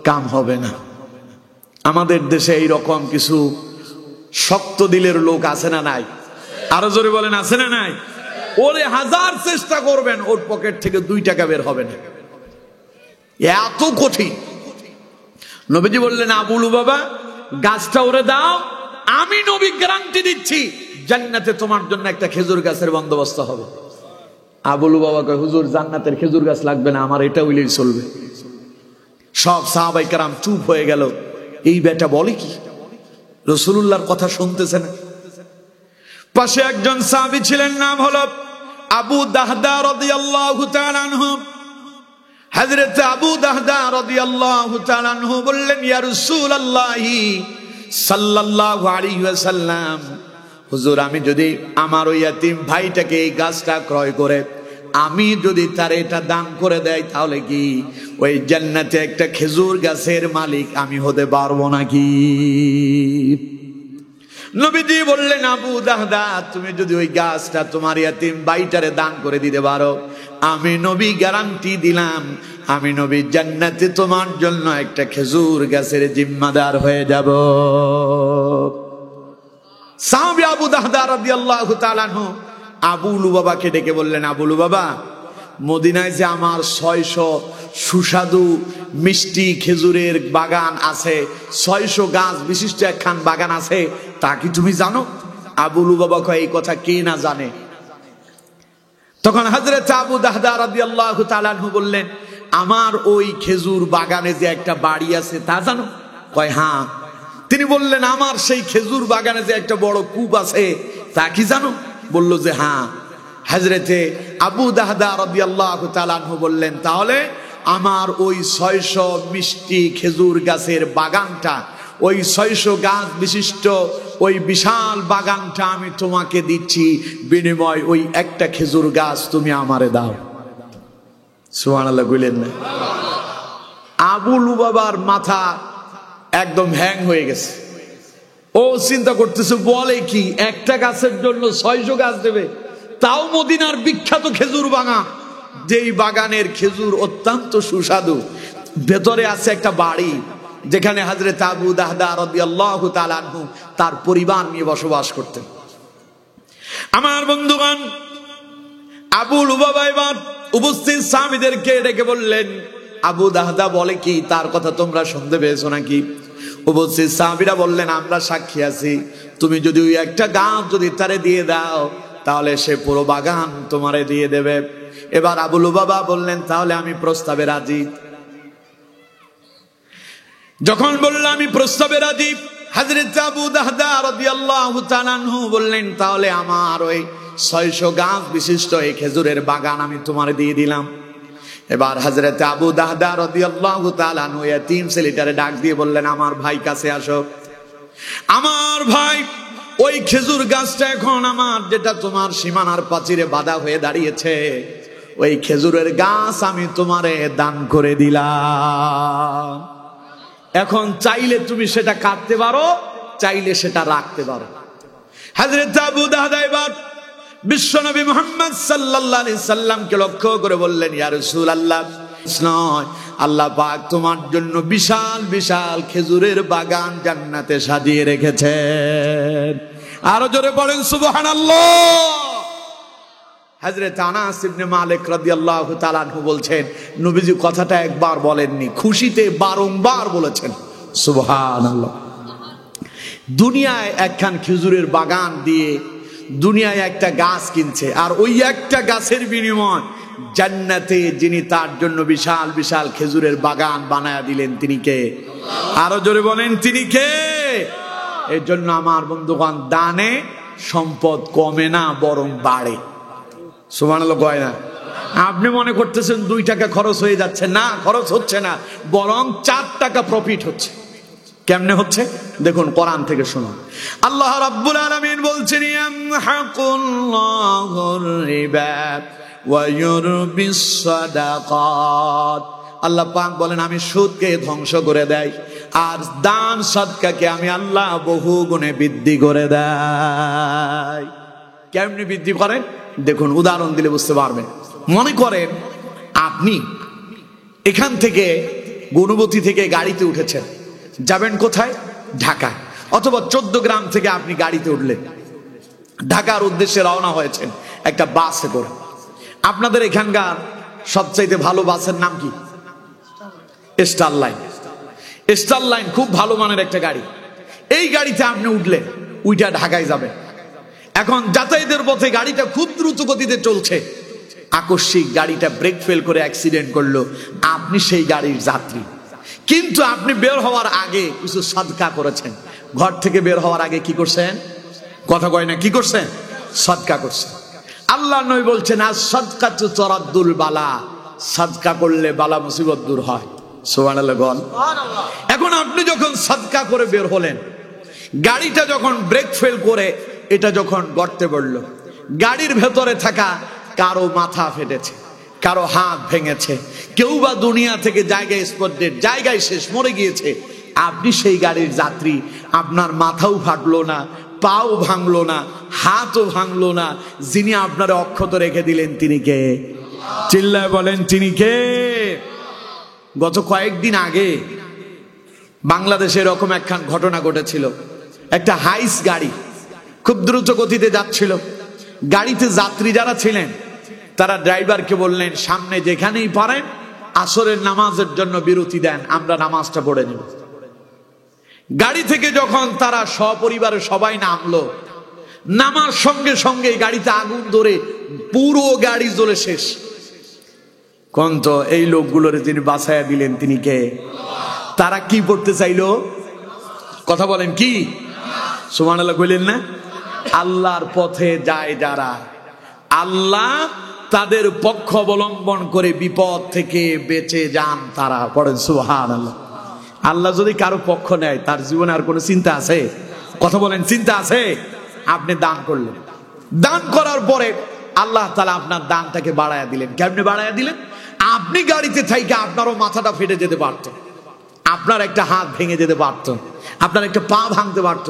কাম হবে না। আমাদের দেশে এইরকম কিছু শক্ত দিলের লোক আছে না নাই? আরো জোরে বলেন, আছে না নাই? ওরে হাজার চেষ্টা করবেন, ওর পকেট থেকে 2 টাকা বের হবে না, এত কঠিন। নবীজি বললেন, আবু লুবাবা, গাছটা ওরে দাও, আমি নবী গ্যারান্টি দিচ্ছি জান্নাতে তোমার জন্য একটা খেজুর গাছের বন্দোবস্ত হবে। আবু লুবাবা কয়, হুজুর, জান্নাতের খেজুর গাছ লাগবে না, আমার এটা হইলেই চলবে। সব সাহাবায়ে কেরাম চুপ হয়ে গেল, এই বেটা বলে কি, রাসূলুল্লাহর কথা শুনতেছে না। পাশে একজন সাহাবী ছিলেন, নাম হলো আবু দাহদা রাদিয়াল্লাহু তাআলা আনহু। হযরত আবু দাহদা রাদিয়াল্লাহু তাআলা আনহু বললেন, ইয়া রাসূলুল্লাহি সাল্লাল্লাহু আলাইহি ওয়াসাল্লাম, হুজুর আমি যদি আমার ওই ইয়াতীম ভাইটাকে এই গাছটা ক্রয় করে আমি যদি তার এটা দান করে দেয়, তাহলে কি ওই জান্নাতে একটা খেজুর গাছের মালিক আমি হতে পারবো নাকি? নবীজি বললেন, আবু দাহদা তুমি যদি ওই গাছটা তোমার ইয়াতীম ভাইটারে দান করে দিতে পারো, আমি নবী গ্যারান্টি দিলাম, আমি নবী জান্নাতে তোমার জন্য একটা খেজুর গাছের জিম্মাদার হয়ে যাব। সাহাবী আবু দাহদা রাদিয়াল্লাহু তাআলা আনহু আবু লুবাবাকে ডেকে বললেন, আবু লুবাবা, মদিনায় যে আমার 600 সুস্বাদু মিষ্টি খেজুরের বাগান আছে, 600 গাছ বিশিষ্ট একখান বাগান আছে, তা কি তুমি জানো? আবু লুবাবা কয়, এই কথা কে না জানে? তখন হযরত আবু দাহদা রাদিয়াল্লাহু তাআলা আনহু বললেন, আমার ওই খেজুর বাগানে যে একটা বাড়ি আছে তা জানো? কয় হ্যাঁ। তিনি বললেন, আমার সেই খেজুর বাগানে যে একটা বড় কূপ আছে তা কি জানো? বলল যে হ্যাঁ। হযরতে আবু দাহদা রাদিয়াল্লাহু তাআলা আনহু বললেন, তাহলে আমার ওই 600 মিষ্টি খেজুর গাছের বাগানটা, ওই 600 গাছ বিশিষ্ট ওই বিশাল বাগানটা আমি তোমাকে দিচ্ছি, বিনিময় ওই একটা খেজুর গাছ তুমি আমারে দাও। সুবহানাল্লাহ কইলেন না? আবু লুবাবার মাথা একদম হ্যাং হয়ে গেছে। ও চিন্তা করতেছে, বলে কি একটা গাছের জন্য 600 গাছ দেবে, তাও মদিনার বিখ্যাত খেজুর বাগান, যেই বাগানের খেজুর অত্যন্ত সুস্বাদু। ভেতরে আছে একটা বাড়ি যেখানে হযরত আবু দাহদা রাদিয়াল্লাহু তাআলা আনহু তার পরিবার নিয়ে বসবাস করতেন। আমার বন্ধুগণ, আবু লুবাবা এবার উপস্থিত সাহাবীদেরকে ডেকে বললেন, আবু দাহদা বলে কি, তার কথা তোমরা শুনতে পেয়েছো নাকি? উপস্থিত সাহাবীরা বললেন, আমরা সাক্ষী আছি, তুমি যদি ওই একটা গাছ যদি তারে দিয়ে দাও, তাহলে সে পুরো বাগান তোমারে দিয়ে দেবে। এবার আবু লুবাবা বললেন, তাহলে আমি প্রস্তাবে রাজি। যখন বলল আমি প্রস্তাবে রাজি, হযরত আবু দাহদা রাদিয়াল্লাহু তাআলা আনহু বললেন, তাহলে আমার ওই 600 গাছ বিশিষ্ট এই খেজুরের বাগান আমি তোমারে দিয়ে দিলাম। এবার হযরত আবু দাহদা রাদিয়াল্লাহু তাআলা আনহু ইয়াতীম ছেলেটারে ডাক দিয়ে বললেন, আমার ভাই কাছে আসো। আমার ভাই, ওই খেজুর গাছটা এখন আমার, যেটা তোমার সীমানার প্রাচীরে বাধা হয়ে দাঁড়িয়েছে, ওই খেজুরের গাছ আমি তোমারে দান করে দিলাম। এখন চাইলে তুমি সেটা কাটতে পারো, চাইলে সেটা রাখতে পারো। হযরত আবু দাহদা এবার বিশ্বনবী মুহাম্মদ সাল্লাল্লাহু আলাইহি সাল্লামকে লক্ষ্য করে বললেন, ইয়া রাসূলুল্লাহ, নয়, আল্লাহ পাক তোমার জন্য বিশাল বিশাল খেজুরের বাগান জান্নাতে সাজিয়ে রেখেছেন। আরো জোরে বলেন সুবহানাল্লাহ। হযরত আনাস ইবনে মালিক রাদিয়াল্লাহু তাআলা আনহু বলছেন, নবীজি কথাটা একবার বলেননি, খুশিতে বারংবার বলেছেন সুবহানাল্লাহ। দুনিয়ায় একখান খেজুরের বাগান দিয়ে দুনিয়ায় একটা গাছ কিনছে, আর ওই একটা গাছের বিনিময় জান্নাতে যিনি তার জন্য বিশাল বিশাল খেজুরের বাগান বানায়া দিলেন, তিনি কে? আরো জোরে বলেন, তিনি কে? এর জন্য আমার বন্ধুগণ, দানে সম্পদ কমে না, বরং বাড়ে। সুবহানাল্লাহ কয় না? আপনি মনে করতেছেন 2 টাকা খরচ হয়ে যাচ্ছে, না, খরচ হচ্ছে না, বরং 4 টাকা প্রফিট হচ্ছে। কেমনে হচ্ছে দেখুন, কোরআন থেকে শুনুন। আল্লাহ রাব্বুল আলামিন বলছেন, ইয়ামহাকুল্লাহুর রিবা ওয়া ইউরবিস সাদাকাত। আল্লাহ পাক বলেন, আমি সুদকে ধ্বংস করে দেই, আর দান সদকাকে আমি আল্লাহ বহু গুণে বৃদ্ধি করে দেই। কেমনে বৃদ্ধি করেন দেখুন, উদাহরণ দিলে বুঝতে পারবেন। মনে করেন আপনি এখান থেকে গুণবতী থেকে গাড়িতে উঠেছেন, যাবেন কোথায়? ঢাকা। অথবা 14 গ্রাম থেকে আপনি গাড়িতে উঠলেন, ঢাকার উদ্দেশ্যে রওনা হয়েছেন একটা বাসে করে। আপনাদের এখানকার সবচাইতে ভালো বাসের নাম কি? Star line. স্টার লাইন খুব ভালো মানের একটা গাড়ি। এই গাড়িতে আপনি উঠলেন, উইটা ঢাকায় যাবেন। এখন যাতায়াতের পথে গাড়িটা খুব দ্রুত গতিতে চলছে, আকস্মিক গাড়িটা ব্রেক ফেল করে অ্যাক্সিডেন্ট করলো, আপনি সেই গাড়ির যাত্রী। কিন্তু আপনি বের হওয়ার আগে কিছু সাদকা করেছেন। ঘর থেকে বের হওয়ার আগে কি করছেন? কথা কয় না, কি করছেন? সাদকা করছেন। আল্লাহ নবী বলছেন, আস সাদকাতু তুরাদ্দুল বালা, সাদকা করলে বালা মুসিবত দূর হয়। সুবহানাল্লাহ বল। এখন আপনি যখন সাদকা করে বের হলেন, গাড়িটা যখন ব্রেক ফেল করে এটা যখন গর্তে পড়ল, গাড়ির ভেতরে থাকা কারো মাথা ফেটেছে, কারো হাত ভেঙেছে, কেউ বা দুনিয়া থেকে জায়গায় স্পটেড, জায়গায় শেষ, মরে গিয়েছে। আপনি সেই গাড়ির যাত্রী, আপনার মাথাও ফাটলো না, পাও ভাঙলো না, হাতও ভাঙলো না, যিনি আপনারা অক্ষত রেখে দিলেন তিনি কে? চিল্লায় বলেন তিনি কে? গত কয়েকদিন আগে বাংলাদেশে এরকম একখান ঘটনা ঘটেছিল। একটা হাইস গাড়ি খুব দ্রুত গতিতে যাচ্ছিল। গাড়িতে যাত্রী যারা ছিলেন তারা ড্রাইভারকে বললেন, সামনে যেখানেই পারেন আসরের নামাজের জন্য বিরতি দেন, আমরা নামাজটা পড়ে নেব। গাড়ি থেকে যখন তারা সপরিবারে সবাই নামলো, নামার সঙ্গে সঙ্গে গাড়িতে আগুন ধরে পুরো গাড়ি জ্বলে শেষ। কোন তো এই লোকগুলোর যিনি বাঁচাইয়া দিলেন তিনি কে? তারা কি পড়তে চাইলো? কথা বলেন কি? সুবহানাল্লাহ কইলেন না? আল্লাহর পথে যায় যারা, আল্লাহ তাদের পক্ষ অবলম্বন করে বিপদ থেকে বেঁচে যান তারা। পড়েন সুবহানাল্লাহ। আল্লাহ যদি কারো পক্ষ নেয় তার জীবনে আর কোনো চিন্তা আছে? কথা বলেন, চিন্তা আছে? আপনি দান করলেন, দান করার পরে আল্লাহ তাআলা আপনার দানটাকে বাড়ায়া দিলেন। কেমনে বাড়ায়া দিলেন? আপনি গাড়িতে থাইকা আপনারও মাথাটা ফেটে যেতে পারত, আপনার একটা হাত ভেঙে যেতে পারত, আপনার একটা পা ভাঙতে পারত।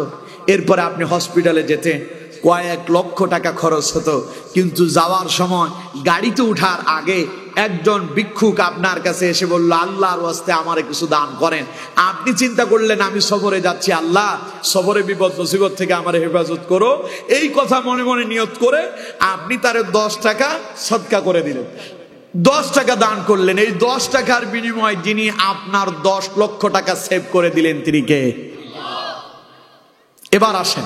এরপরে আপনি হসপিটালে যেতে কয়েক লক্ষ টাকা খরচ হতো, কিন্তু যাওয়ার সময় গাড়িতে উঠার আগে একজন ভিক্ষুক আপনার কাছে এসে বলল, আল্লাহর ওয়াস্তে আমারে কিছু দান করেন। আপনি চিন্তা করলেন আমি সফরে যাচ্ছি, আল্লাহ সফরে বিপদ মুসিবত থেকে আমারে হেফাজত করো, এই কথা মনে মনে নিয়ত করে আপনি তার 10 টাকা সদকা করে দিলেন, 10 টাকা দান করলেন। এই 10 টাকার বিনিময়ে যিনি আপনার 10 লক্ষ টাকা সেভ করে দিলেন তিনি কে? এবার আসেন,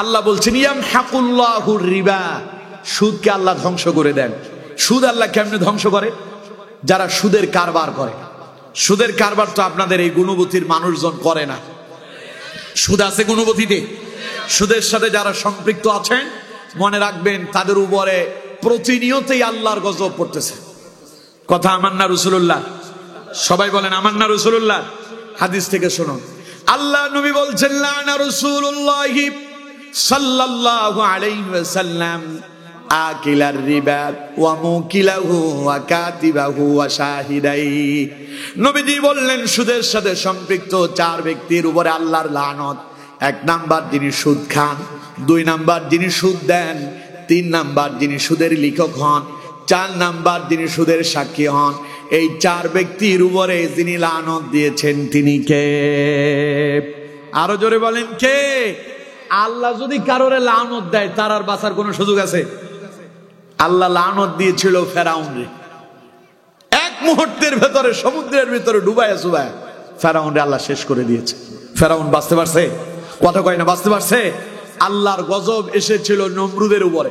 আল্লাহ বলছেন ইয়ামহাকুল্লাহুর রিবা, সুদকে আল্লাহ ধ্বংস করে দেন। সুদ আল্লাহ কেমনে ধ্বংস করে? যারা সুদের কারবার করে। সুদের কারবার তো আপনাদের এই গুণবতীর মানুষজন করে না। সুদ আছে গুণবতীতে। সুদের সাথে যারা সম্পৃক্ত আছেন মনে রাখবেন তাদের উপরে প্রতিনিয়তই আল্লাহর গজব পড়তেছে। কথা আমার না রাসূলুল্লাহ? সবাই বলেন আমার না রাসূলুল্লাহ? হাদিস থেকে শুনুন, আল্লাহ নবী বলছেন লানা রাসূলুল্লাহি সাল্লাল্লাহু আলাইহি ওয়াসাল্লাম আকিলার রিবা ওয়া মুকিলাহু ওয়া কাতিবাহু ওয়া শাহিদাই। নবীজি বললেন সুদের সাথে সম্পৃক্ত 4 ব্যক্তির উপরে আল্লাহর লানত। 1 নাম্বার যিনি সুদ খান, 2 নাম্বার যিনি সুদ দেন, 3 নাম্বার যিনি সুদের লিখক হন, 4 নাম্বার যিনি সুদের সাক্ষী হন। এই 4 ব্যক্তির উপরে যিনি লানত দিয়েছেন তিনি কে? আরো জোরে বলেন কে? আল্লাহ যদি কারোরে লানত দেয় তার আর বাঁচার কোনো সুযোগ আছে? আল্লাহ লানত দিয়েছিল ফেরাউনরে, 1 মুহূর্তের ভেতরে সমুদ্রের ভিতরে ডুবায়া চুবায়া ফেরাউনরে আল্লাহ শেষ করে দিয়েছে। ফেরাউন বাঁচতে পারছে? কথা কয় না বাঁচতে পারছে? আল্লাহর গজব এসেছিল নমরুদের উপরে।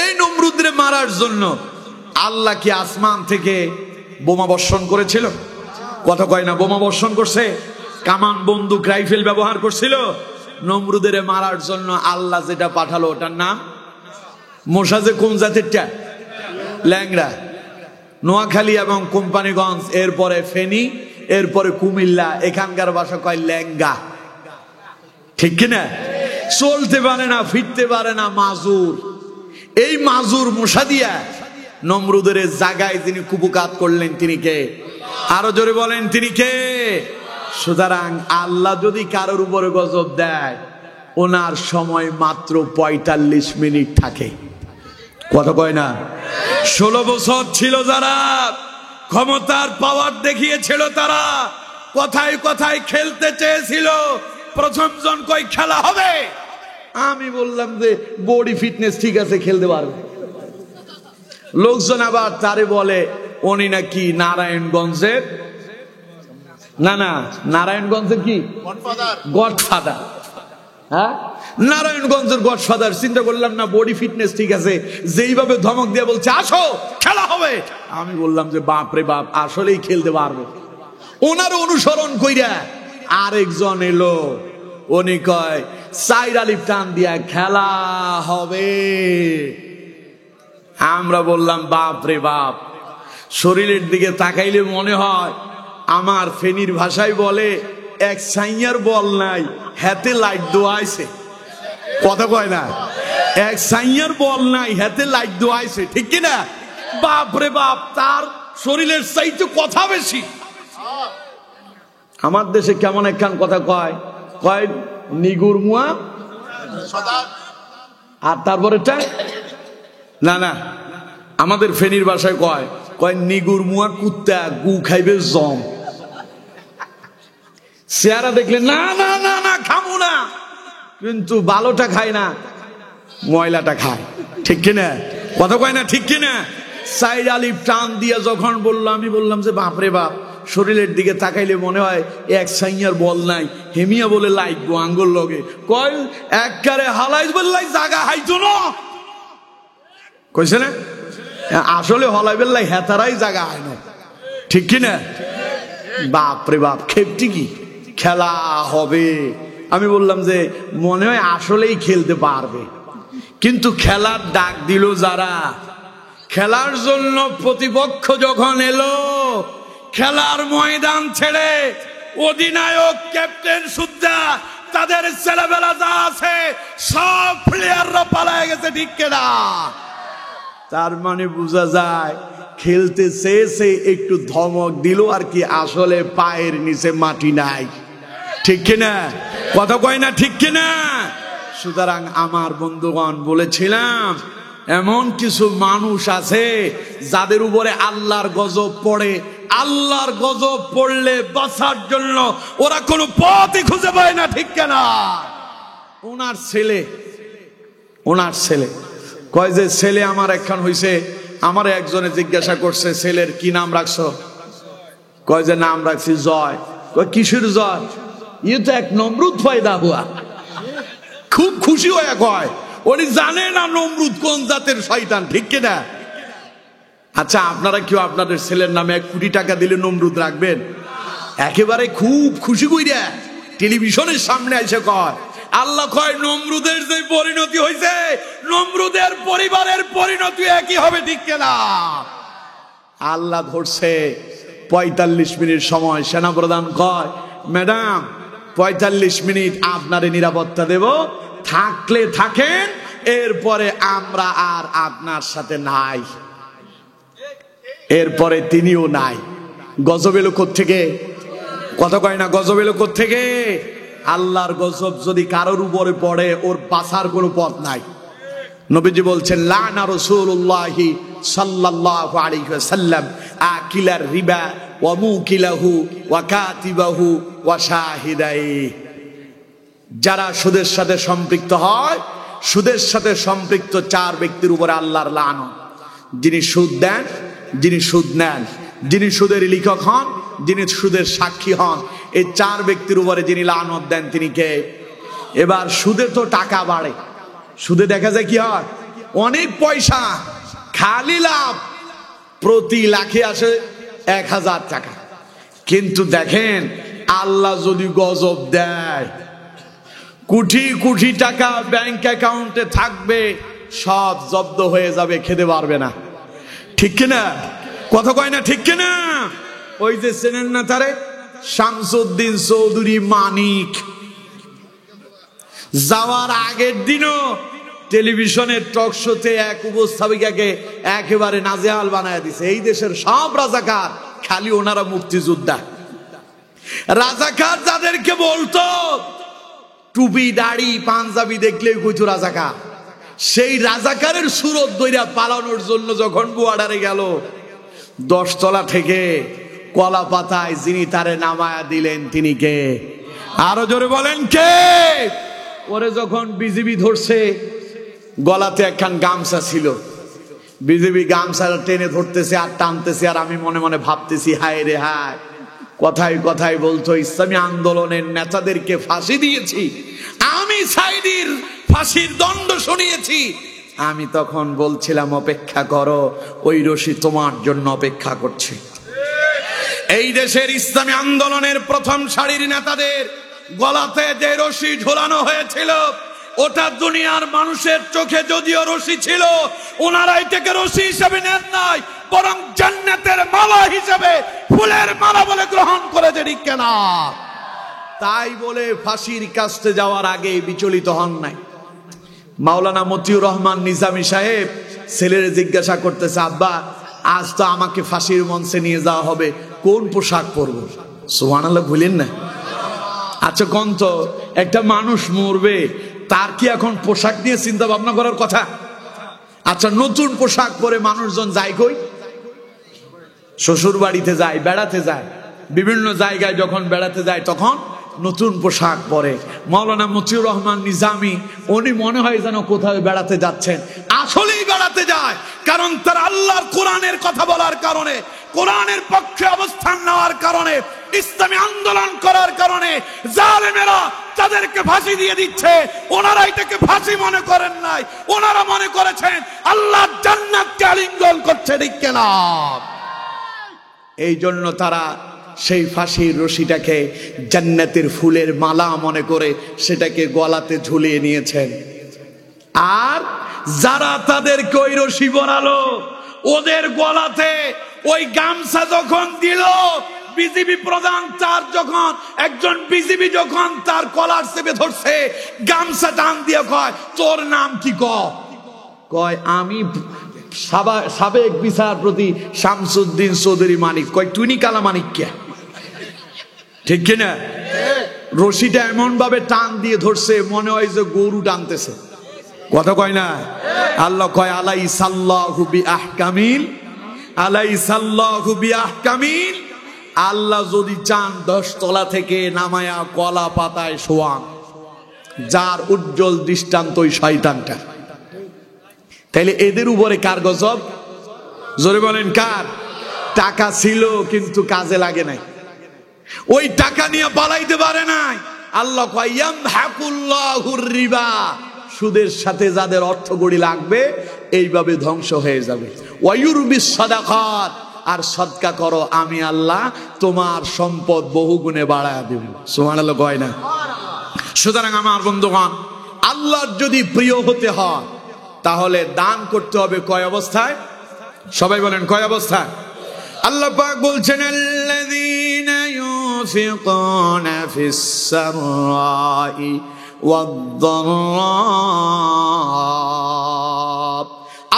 এই নমরুদরে মারার জন্য আল্লাহ কি আসমান থেকে বোমা বর্ষণ করেছিল? কথা কয় না? বোমা বর্ষণ করছে, কামান বন্দুক রাইফেল ব্যবহার করছিল। নমরুদের মারার জন্য আল্লাহ যেটা পাঠালো ওটার নাম মশা। যে কোন জাতেরটা? ল্যাংড়া। নোয়াখালী এবং কোম্পানিগঞ্জ, এরপরে ফেনী, এরপরে কুমিল্লা, এখানকার ভাষা কয় ল্যাঙ্গা। ঠিক কিনা? চলতে পারে না, ফিরতে পারে না, মাজুর। এই মাজুর মশা দিয়া নমরুদের জায়গায় যিনি কুপকাত করলেন তিনি কে? আরো জোরে বলেন তিনি কে? সুতরাং আল্লাহ যদি কারোর উপরে গজব দেয় ওনার সময় মাত্র 45 মিনিট থাকে। কথা কয় না? 16 বছর ছিল যারা ক্ষমতার পাওয়ার দেখিয়েছিল, তারা কথায় কথায় খেলতে চেয়েছিল। প্রথম জন কই খেলা হবে, আমি বললাম যে বডি ফিটনেস ঠিক আছে, খেলতে পারবে। লোকজন আবার তারে বলে উনি নাকি নারায়ণগঞ্জের, না নারায়ণগঞ্জের কি গডফাদার। হ্যাঁ, নারায়ণগঞ্জের গডফাদার। চিন্তা করলাম না বডি ফিটনেস ঠিক আছে, যেইভাবে ধমক দিয়ে বলছে আসো খেলা হবে, আমি বললাম যে বাপ রে বাপ, আসলেই খেলতে পারবে। ওনার অনুসরণ কইরা আরেকজন এলো, উনি কয় 4 আলিফ টান দিয়া খেলা হবে। আমরা বললাম বাপ রে বাপ, শরীরের দিকে তাকাইলে মনে হয় আমার ফেনীর ভাষায় বলে এক সাইয়ার বল নাই, হাতে লাইট দোয়াইছে। কথা কয় না, এক সাইয়ার বল নাই, হাতে লাইট দোয়াইছে, ঠিক কিনা? বাপ রে বাপ, তার শরীরের চাইতে কথা বেশি। আমার দেশে কেমন একখান কথা কয়, কয় নিগুর মুয়া, আর তারপরেটা না না, আমাদের ফেনীর ভাষায় কয়, কয় নিগুর মুয়া কুত্তা, গু খাইবে জম। চেহারা দেখলে না না না না খামু না, কিন্তু ভালোটা খায় না, ময়লাটা খায়, ঠিক কিনা? কথা কয় না, ঠিক কিনা? সাইড আলিফ টান দিয়ে যখন বললো, আমি বললাম যে বাপরে বাপ, শরীরের দিকে তাকাইলে মনে হয় এক সাইয়ার বল নাই, হেমিয়া বলে লাইক গো আঙ্গুল লগে, কয় একবারে হালাই বললাই জাগা হাইতো না, কইছে না? আসলে হলাই বেল্লাই হেতারাই জাগা হয় না, ঠিক কিনা? বাপরে বাপ, খেপটি কি খেলা হবে? আমি বললাম যে মনে হয় আসলেই খেলতে পারবে, কিন্তু খেলার ডাক দিল যারা, খেলার জন্য প্রতিপক্ষ যখন এলো, খেলার ময়দান ছেড়ে অধিনায়ক ক্যাপ্টেন সুদ্ধা তাদের ছেলেবেলা যা আছে সব প্লেয়াররা পালায় গেছে, ঠিক কিনা? তার মানে বোঝা যায় খেলতে চেয়েছে, একটু ধমক দিল আর কি, আসলে পায়ের নিচে মাটি নাই, ঠিক কিনা? কথা কয় না, ঠিক কিনা? সুতরাং আমার বন্ধুগণ, বলেছিলাম এমন কিছু মানুষ আছে যাদের উপরে আল্লাহর গজব পড়ে, আল্লাহর গজব পড়লে বাঁচার জন্য ওরা কোনো পথই খুঁজে পায় না, ঠিক কিনা? ওনার ছেলে কয় যে ছেলে আমার একখান হইছে, আমার একজনে জিজ্ঞাসা করছে ছেলের কি নাম রাখছো? কয় যে নাম রাখছি জয়। কয় কিসের জয়? ই তো এক নমরুদ পয়দা হুয়া। খুব খুশি হয়ে কয়, উনি জানে না নমরুদ কোন জাতের শয়তান, ঠিক কিনা? আচ্ছা, আপনারা কেউ আপনাদের ছেলের নামে 1 কোটি টাকা দিলে নমরুদ রাখবেন? একেবারে খুব খুশি কইরা টেলিভিশনের সামনে এসে কয়, আল্লাহ কয় নমরুদের যে পরিণতি হয়েছে, নমরুদের পরিবারের পরিণতি একই হবে, ঠিক কিনা? আল্লাহ ধরছে 45 মিনিট সময়। সেনাপ্রধান কয়, ম্যাডাম 45 মিনিট আপনারে নিরাপত্তা দেব, থাকলে থাকেন, এরপরে আমরা আর আপনার সাথে নাই। এরপরে তিনিও নাই। গজব এলো কোত্থেকে? কথা কয় না, গজব এলো কোত্থেকে? আল্লাহর গজব যদি কারোর উপরে পড়ে, ওর বাঁচার কোনো পথ নাই। নবীজি বলছেন, লানা রাসূলুল্লাহি সাল্লাল্লাহু আলাইহি ওয়াসাল্লাম আকিলার রিবা ওয়া মুকিলাহু ওয়া কাতিবাহু ওয়া শাহিদাই। যারা সুদের সাথে সম্পৃক্ত হয়, সুদের সাথে সম্পৃক্ত 4 ব্যক্তির উপরে আল্লাহর লানত। যিনি সুদ দেন, যিনি সুদ নেন, যিনি সুদের লিখক হন, যিনি সুদের সাক্ষী হন, এই 4 ব্যক্তির উপরে যিনি লানত দেন তিনি কে? এবার সুদে তো টাকা বাড়ে, সুদে দেখা যায় কি হয়, অনেক পয়সা, খালি লাভ, প্রতি লাখে আসে 1000 টাকা। কিন্তু দেখেন আল্লাহ যদি গজব দেয়, কোটি কোটি টাকা ব্যাংক অ্যাকাউন্টে থাকবে, সব জব্দ হয়ে যাবে, খেতে পারবে না, ঠিক কিনা? কথা কয় না, ঠিক কিনা? ওই যে চেনেন না তারে, শামসুদ্দিন চৌধুরী মানিক, যাওয়ার আগের দিনও টেলিভিশনের টক শোতে এক উপস্থাপিকাকে একেবারে নাজেহাল বানায় দিছে। এই দেশের সব রাজাকার, খালি ওনারা মুক্তিযোদ্ধা। রাজাকার যাদেরকে বলতো, টুপি দাড়ি পাঞ্জাবি দেখলেই কইতো রাজাকার, সেই রাজাকারের সুরত দইরা পালানোর জন্য যখন বুয়াডারে গেল, 10 তলা থেকে কলা পাতায় যিনি তারে নামায়া দিলেন তিনি কে? আরো জোরে বলেন কে? ওরে যখন বিজিবি ধরছে, গলাতে একখান গামছা ছিল, বিজিবি গামছা টেনে ধরতেছে আর টানতেছে, আর আমি মনে মনে ভাবতেছি, হায় রে হায়, কথায় কথায় বলতো ইসলামী আন্দোলনের নেতাদেরকে ফাঁসি দিয়েছি, আমি সাইদির ফাঁসির দণ্ড শুনিয়েছি। আমি তখন বলছিলাম, অপেক্ষা করো, ওই রশি তোমার জন্য অপেক্ষা করছে। এই দেশের ইসলামী আন্দোলনের প্রথম সারির নেতাদের গলাতে যে রশি ঝোলানো হয়েছিল, ওটা দুনিয়ার মানুষের চোখে যদিও রশি ছিল, ওনারা এটাকে রশি হিসেবে নেন নাই, বরং জান্নাতের মালা হিসেবে, ফুলের মালা বলে গ্রহণ করেছে, ঠিক কিনা? তাই বলে ফাঁসির কাস্তে যাওয়ার আগে বিচলিত হন নাই। মাওলানা মতিউর রহমান নিজামী সাহেব ছেলের জিজ্ঞাসা করতেছে, আব্বা আজ তো আমাকে ফাঁসির মঞ্চে নিয়ে যাওয়া হবে, কোন পোশাক পরবো? সুবহানাল্লাহ বলেন না। আচ্ছা কোন তো, একটা মানুষ মরবে, তার কি এখন পোশাক নিয়ে চিন্তা ভাবনা করার কথা? আচ্ছা নতুন পোশাক পরে মানুষজন যায় কই? শ্বশুর বাড়িতে যায়, বেড়াতে যায়, বিভিন্ন জায়গায় যখন বেড়াতে যায় তখন নতুন পোশাক পরে। মাওলানা মতিউর রহমান নিজামী উনি মনে হয় যেন কোথাও বেড়াতে যাচ্ছেন, আসলেই বেড়াতে যায়, কারণ তার আল্লাহর কোরআনের কথা বলার কারণে, কোরআনের পক্ষে অবস্থান নেওয়ার কারণে, ইসলামী আন্দোলন করার কারণে জালেমেরা তাদেরকে ফাঁসি দিয়ে দিচ্ছে। ওনারা এটাকে ফাঁসি মনে করেন নাই, ওনারা মনে করেছেন আল্লাহর জান্নাতকে আলিঙ্গন করছে, ঠিক কিনা? এই জন্য তারা সেই ফাঁসির রশিটাকে জান্নাতের ফুলের মালা মনে করে সেটাকে গলাতে ঝুলিয়ে নিয়েছেন। আর যারা তাদেরকে ওই রশি বরালো, ওদের গলাতে ওই গামছা যখন দিল, বিজিবি প্রধান তার যখন, একজন বিজিবি যখন তার কলার চেপে ধরছে, গামছা টান দিয়ে কয়, তোর নাম কি? কয় আমি সাবেক বিচারপতি শামসুদ্দিন চৌধুরী মানিক। কয় টুনি কালা মানিক কে? ঠিক কিনা? রশিটা এমন ভাবে টান দিয়ে ধরছে মনে হয় যে গরু টানতেছে, কথা কয় না? আল্লাহ কয় আলাইসাল্লাহু বিআহকামিল, আলাইসাল্লাহু বিআহকামিল। আল্লাহ যদি চান 10 তলা থেকে নামায়া কলা পাতায় শোয়ান, যার উজ্জ্বল দৃষ্টান্ত ওই শয়তানটা। তাইলে এদের উপরে কার গজব? জোরে বলেন কার? টাকা ছিল কিন্তু কাজে লাগে নাই, ওই টাকা নিয়ে পালাইতে পারে নাই। আল্লাহ কয় ইয়ামহাকুল্লাহুর রিবা, সুদের সাথে যাদের অর্থ গড়ি লাগবে এইভাবে ধ্বংস হয়ে যাবে। ওয়ায়ুরবিস সাদাকাত, আর সদকা করো, আমি আল্লাহ তোমার সম্পদ বহুগুণে বাড়ায় দেব। সুবহানাল্লাহ কয় না? সুতরাং আমার বন্ধুগণ, আল্লাহর যদি প্রিয় হতে হয় তাহলে দান করতে হবে কয় অবস্থায়? সবাই বলেন কয় অবস্থায়? আল্লাহ পাক বলছেন আল্লাযীনা ইউনফিকুনা ফিস সাররাই ওয়াদ-দাররা।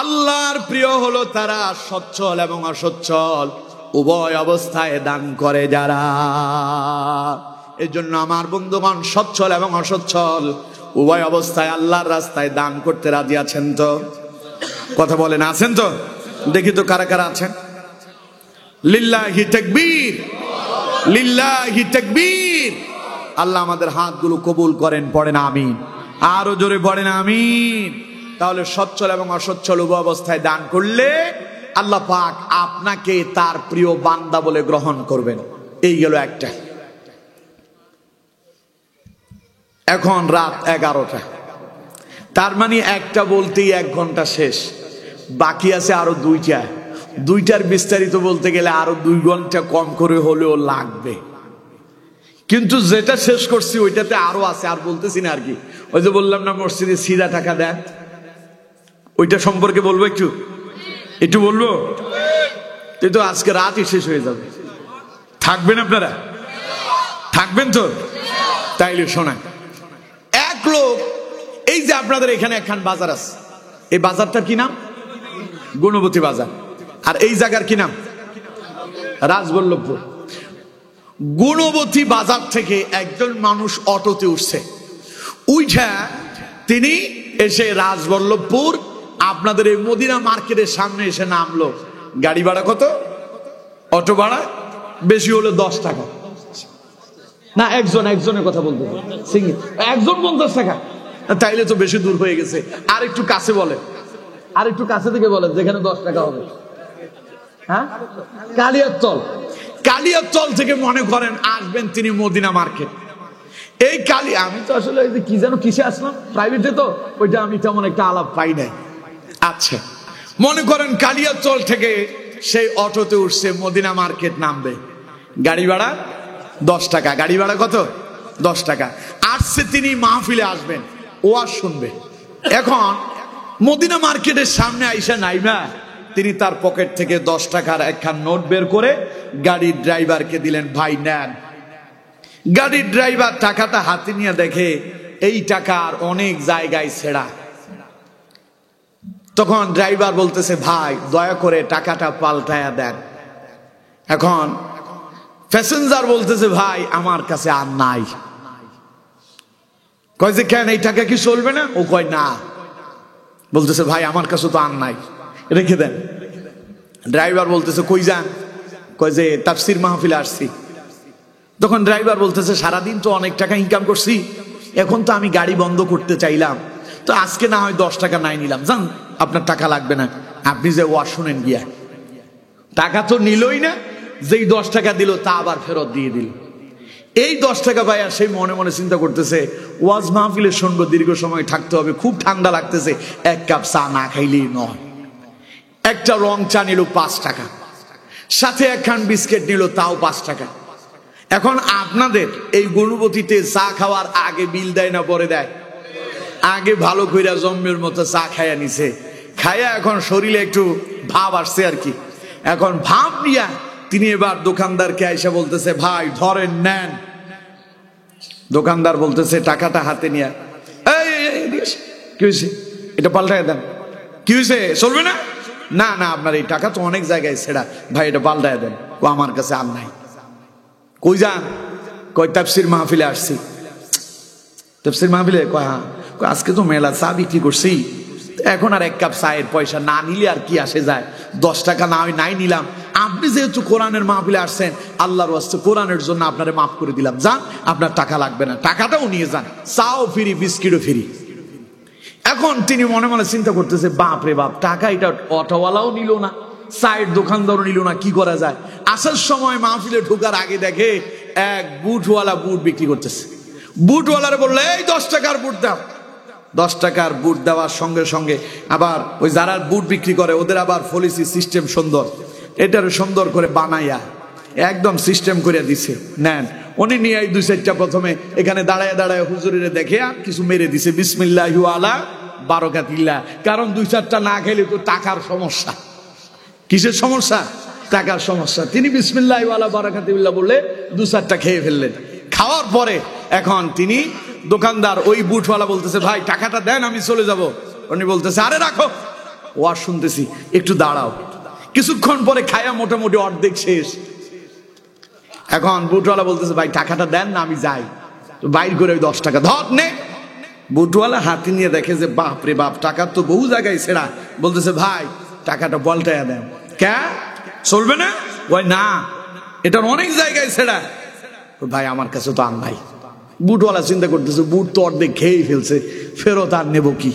আল্লাহর প্রিয় হলো তারা সচ্ছল এবং অসচ্ছল উভয় অবস্থায় দান করে যারা। এজন্য আমার বন্ধুগণ, সচ্ছল এবং অসচ্ছল উভয় অবস্থায় আল্লাহর রাস্তায় দান করতে রাজি আছেন তো? কথা বলেন আছেন তো? দেখি তো কারা কারা আছেন। লিল্লাহি তাকবীর, লিল্লাহি তাকবীর। আল্লাহ আমাদের হাতগুলো কবুল করেন, পড়েন আমিন। আরো জোরে পড়েন আমিন। তাহলে সচ্ছল এবং অসচ্ছল উভয় অবস্থায় দান করলে আল্লাহ পাক আপনাকে তার প্রিয় বান্দা বলে গ্রহণ করবেন। এই গেল একটা। এখন রাত 11টা, তার মানে একটা বলতেই 1 ঘন্টা শেষ, বাকি আছে আরো 2টা। 2টার বিস্তারিত বলতে গেলে আরো 2 ঘন্টা কম করে হলেও লাগবে, কিন্তু যেটা শেষ করছি ওইটাতে আরো আছে, আর বলতেছি না আর কি। ওই যে বললাম না মসজিদে সিরা টাকা দেন, ওইটা সম্পর্কে বলবো, একটু একটু বলবো। কিন্তু আজকে রাতই শেষ হয়ে যাবে। থাকবেন আপনারা? থাকবেন তো? তাইলে শোনান। এক লোক, এই যে আপনাদের এখানে একখান বাজার আছে, এই বাজারটার কি নাম? গুণবতী বাজার। আর এই জায়গার কি নাম? রাজবল্লভপুর। গুণবতী বাজার থেকে একজন মানুষ অটোতে উঠছে, উঠা তিনি এসে রাজবল্লভপুর আপনাদের এই মদিনা মার্কেটের সামনে এসে নামলো। গাড়ি ভাড়া কত? অটো ভাড়া বেশি হলে 10 টাকা। না, একজনের কথা বলতে, একজন 50 টাকা। তাইলে তো বেশি দূর হয়ে গেছে, আর একটু কাছে বলেন, আর একটু কাছে থেকে বলেন যেখানে 10 টাকা হবে। হ্যাঁ, কালিয়ারতল। কালিয়ারতল থেকে মনে করেন আসবেন তিনি মদিনা মার্কেট। এই আমি তো আসলে কি যেন কিসে আসলাম, প্রাইভেটে, তো ওইটা আমি তেমন একটা আলাপ পাই নাই। আচ্ছা, মনে করেন কালিয়ারতল থেকে সেই অটোতে উঠছে, মদিনা মার্কেট নামবে, গাড়ি ভাড়া 10 টাকা। গাড়ি ভাড়া কত? 10 টাকা। আসছে তিনি মাহফিলে আসবেন, ওয়াজ শুনবে। এখন মদিনা মার্কেটের সামনে আইসা নাইমা তিনি তার পকেট থেকে 10 টাকার একখান নোট বের করে গাড়ির ড্রাইভারকে দিলেন, ভাই নেন। গাড়ির ড্রাইভার টাকাটা হাতে নিয়ে দেখে এই টাকার অনেক জায়গায় ছেঁড়া। তখন ড্রাইভার বলতেছে, ভাই দয়া করে টাকাটা পাল্টায়া দেন। এখন প্যাসেঞ্জার বলতেছে, ভাই আমার কাছে আর নাই। কয় যে কেন, এই টাকা কি চলবে না? ও কয় না। বলতেছে, ভাই আমার কাছে তো আর নাই, রেখে দেন। ড্রাইভার বলতেছে, কই যান? কয় যে তাফসীর মাহফিলে আসছি। তখন ড্রাইভার বলতেছে, সারাদিন তো অনেক টাকা ইনকাম করছি, এখন তো আমি গাড়ি বন্ধ করতে চাইলাম, তো আজকে না হয় 10 টাকা নাই নিলাম, জান আপনার টাকা লাগবে না, আপনি যে ওয়াজ শুনেন গিয়া। টাকা তো নিলই না, যেই 10 টাকা দিল তা আবার ফেরত দিয়ে দিল। এই 10 টাকা পাইয়া সেই মনে মনে চিন্তা করতেছে, ওয়াজ মাহফিলের শুনবো, দীর্ঘ সময় থাকতে হবে, খুব ঠান্ডা লাগতেছে, এক কাপ চা না খাইলেই নয়। একটা রং চা নিল 5 টাকা, সাথে একখান বিস্কিট নিল, তাও 5 টাকা। এখন আপনাদের এই গুণবতীতে চা খাওয়ার আগে বিল দেয় না পরে দেয়? আগে ভালো কইরা জম্মের মতো চা খাইয়া নিছে, খাইয়া এখন শরীরে একটু ভাব আসছে আর কি। এখন ভাব নিয়া তিনি এবার দোকানদারকে আইসা বলতেছে, ভাই ধরেন নেন। দোকানদার বলতেছে টাকাটা হাতে নিয়া, কি হয়েছে, এটা পাল্টায় দেন। কি হয়েছে, চলবে না? না না, আপনার এই টাকা তো অনেক জায়গায় ছেঁড়া, ভাই এটা পাল্টায় দেন। ও আমার কাছে আর নাই। কই যান? কয় তাফসীর মাহফিলে আসছি। তাফসীর মাহফিলে? কয় হ্যাঁ। আজকে তো মেলা চা বিক্রি করছি, এখন আর এক কাপ চায়ের পয়সা না নিলে আর কি আসে যায়, 10 টাকা না হয় নাই নিলাম। আপনি যেহেতু কোরআনের মাহফিলে আসছেন, আল্লাহর ওয়াস্তে কোরআনের জন্য আপনারে মাফ করে দিলাম, যান আপনার টাকা লাগবে না, টাকাটাও নিয়ে যান, চাও ফ্রি বিস্কিটও ফ্রি। এখন তিনি মনে মনে চিন্তা করতেছে, বাপ রে বাপ, টাকা এটা অটোওয়ালাও নিল না, চায়ের দোকানদারও নিল না, কি করা যায়? আসার সময় মাহফিলে ঢোকার আগে দেখে এক বুটওয়ালা বুট বিক্রি করতেছে। বুটওয়ালারে বললে, এই 10 টাকার বুট দাও। 10 টাকার বুট দেওয়ার সঙ্গে সঙ্গে আবার ওই যারা বুট বিক্রি করে ওদের আবার পলিসি সিস্টেম সুন্দর, এটার সুন্দর করে বানাইয়া একদম সিস্টেম করে দিছে, নেন। উনি নিয়ে এই 2-4টা প্রথমে এখানে দাঁড়ায় দাঁড়ায় হুজুরের দেখে কিছু মেরে দিছে, বিসমিল্লাহি আলা বারাকাতিল্লাহ। কারণ 2-4টা না খেলে তো টাকার সমস্যা। কিসের সমস্যা? টাকার সমস্যা। তিনি বিসমিল্লাহি আলা বারাকাতিল্লাহ বলে 2-4টা খেয়ে ফেললেন। খাওয়ার পরে এখন তিনি দোকানদার ওই বুটওয়ালা বলতেছে, ভাই টাকাটা দেন, আমি চলে যাব। উনি বলতেছে, আরে রাখো, ওয়াজ শুনতেছি, একটু দাঁড়াও। কিছুক্ষণ পরে খায়া মোটামুটি অর্ধেক শেষ। এখন বুটওয়ালা বলতেছে, ভাই টাকাটা দেন না, আমি যাই। তো বাইর করে ওই 10 টাকা ধর নে। বুটওয়ালা হাতে নিয়ে দেখে যে বাপ রে বাপ, টাকা তো বহু জায়গায় ছেঁড়া। বলতেছে, ভাই টাকাটা পাল্টায়া দেন। কে, চলবে না? ওই না, এটার অনেক জায়গায় ছেঁড়া। ভাই আমার কাছে তো আর নাই। বুটওয়ালা চিন্তা করতেছে, বুট তো অর্ধেক খেয়েই ফেলছে, ফেরত আর নেবো কি?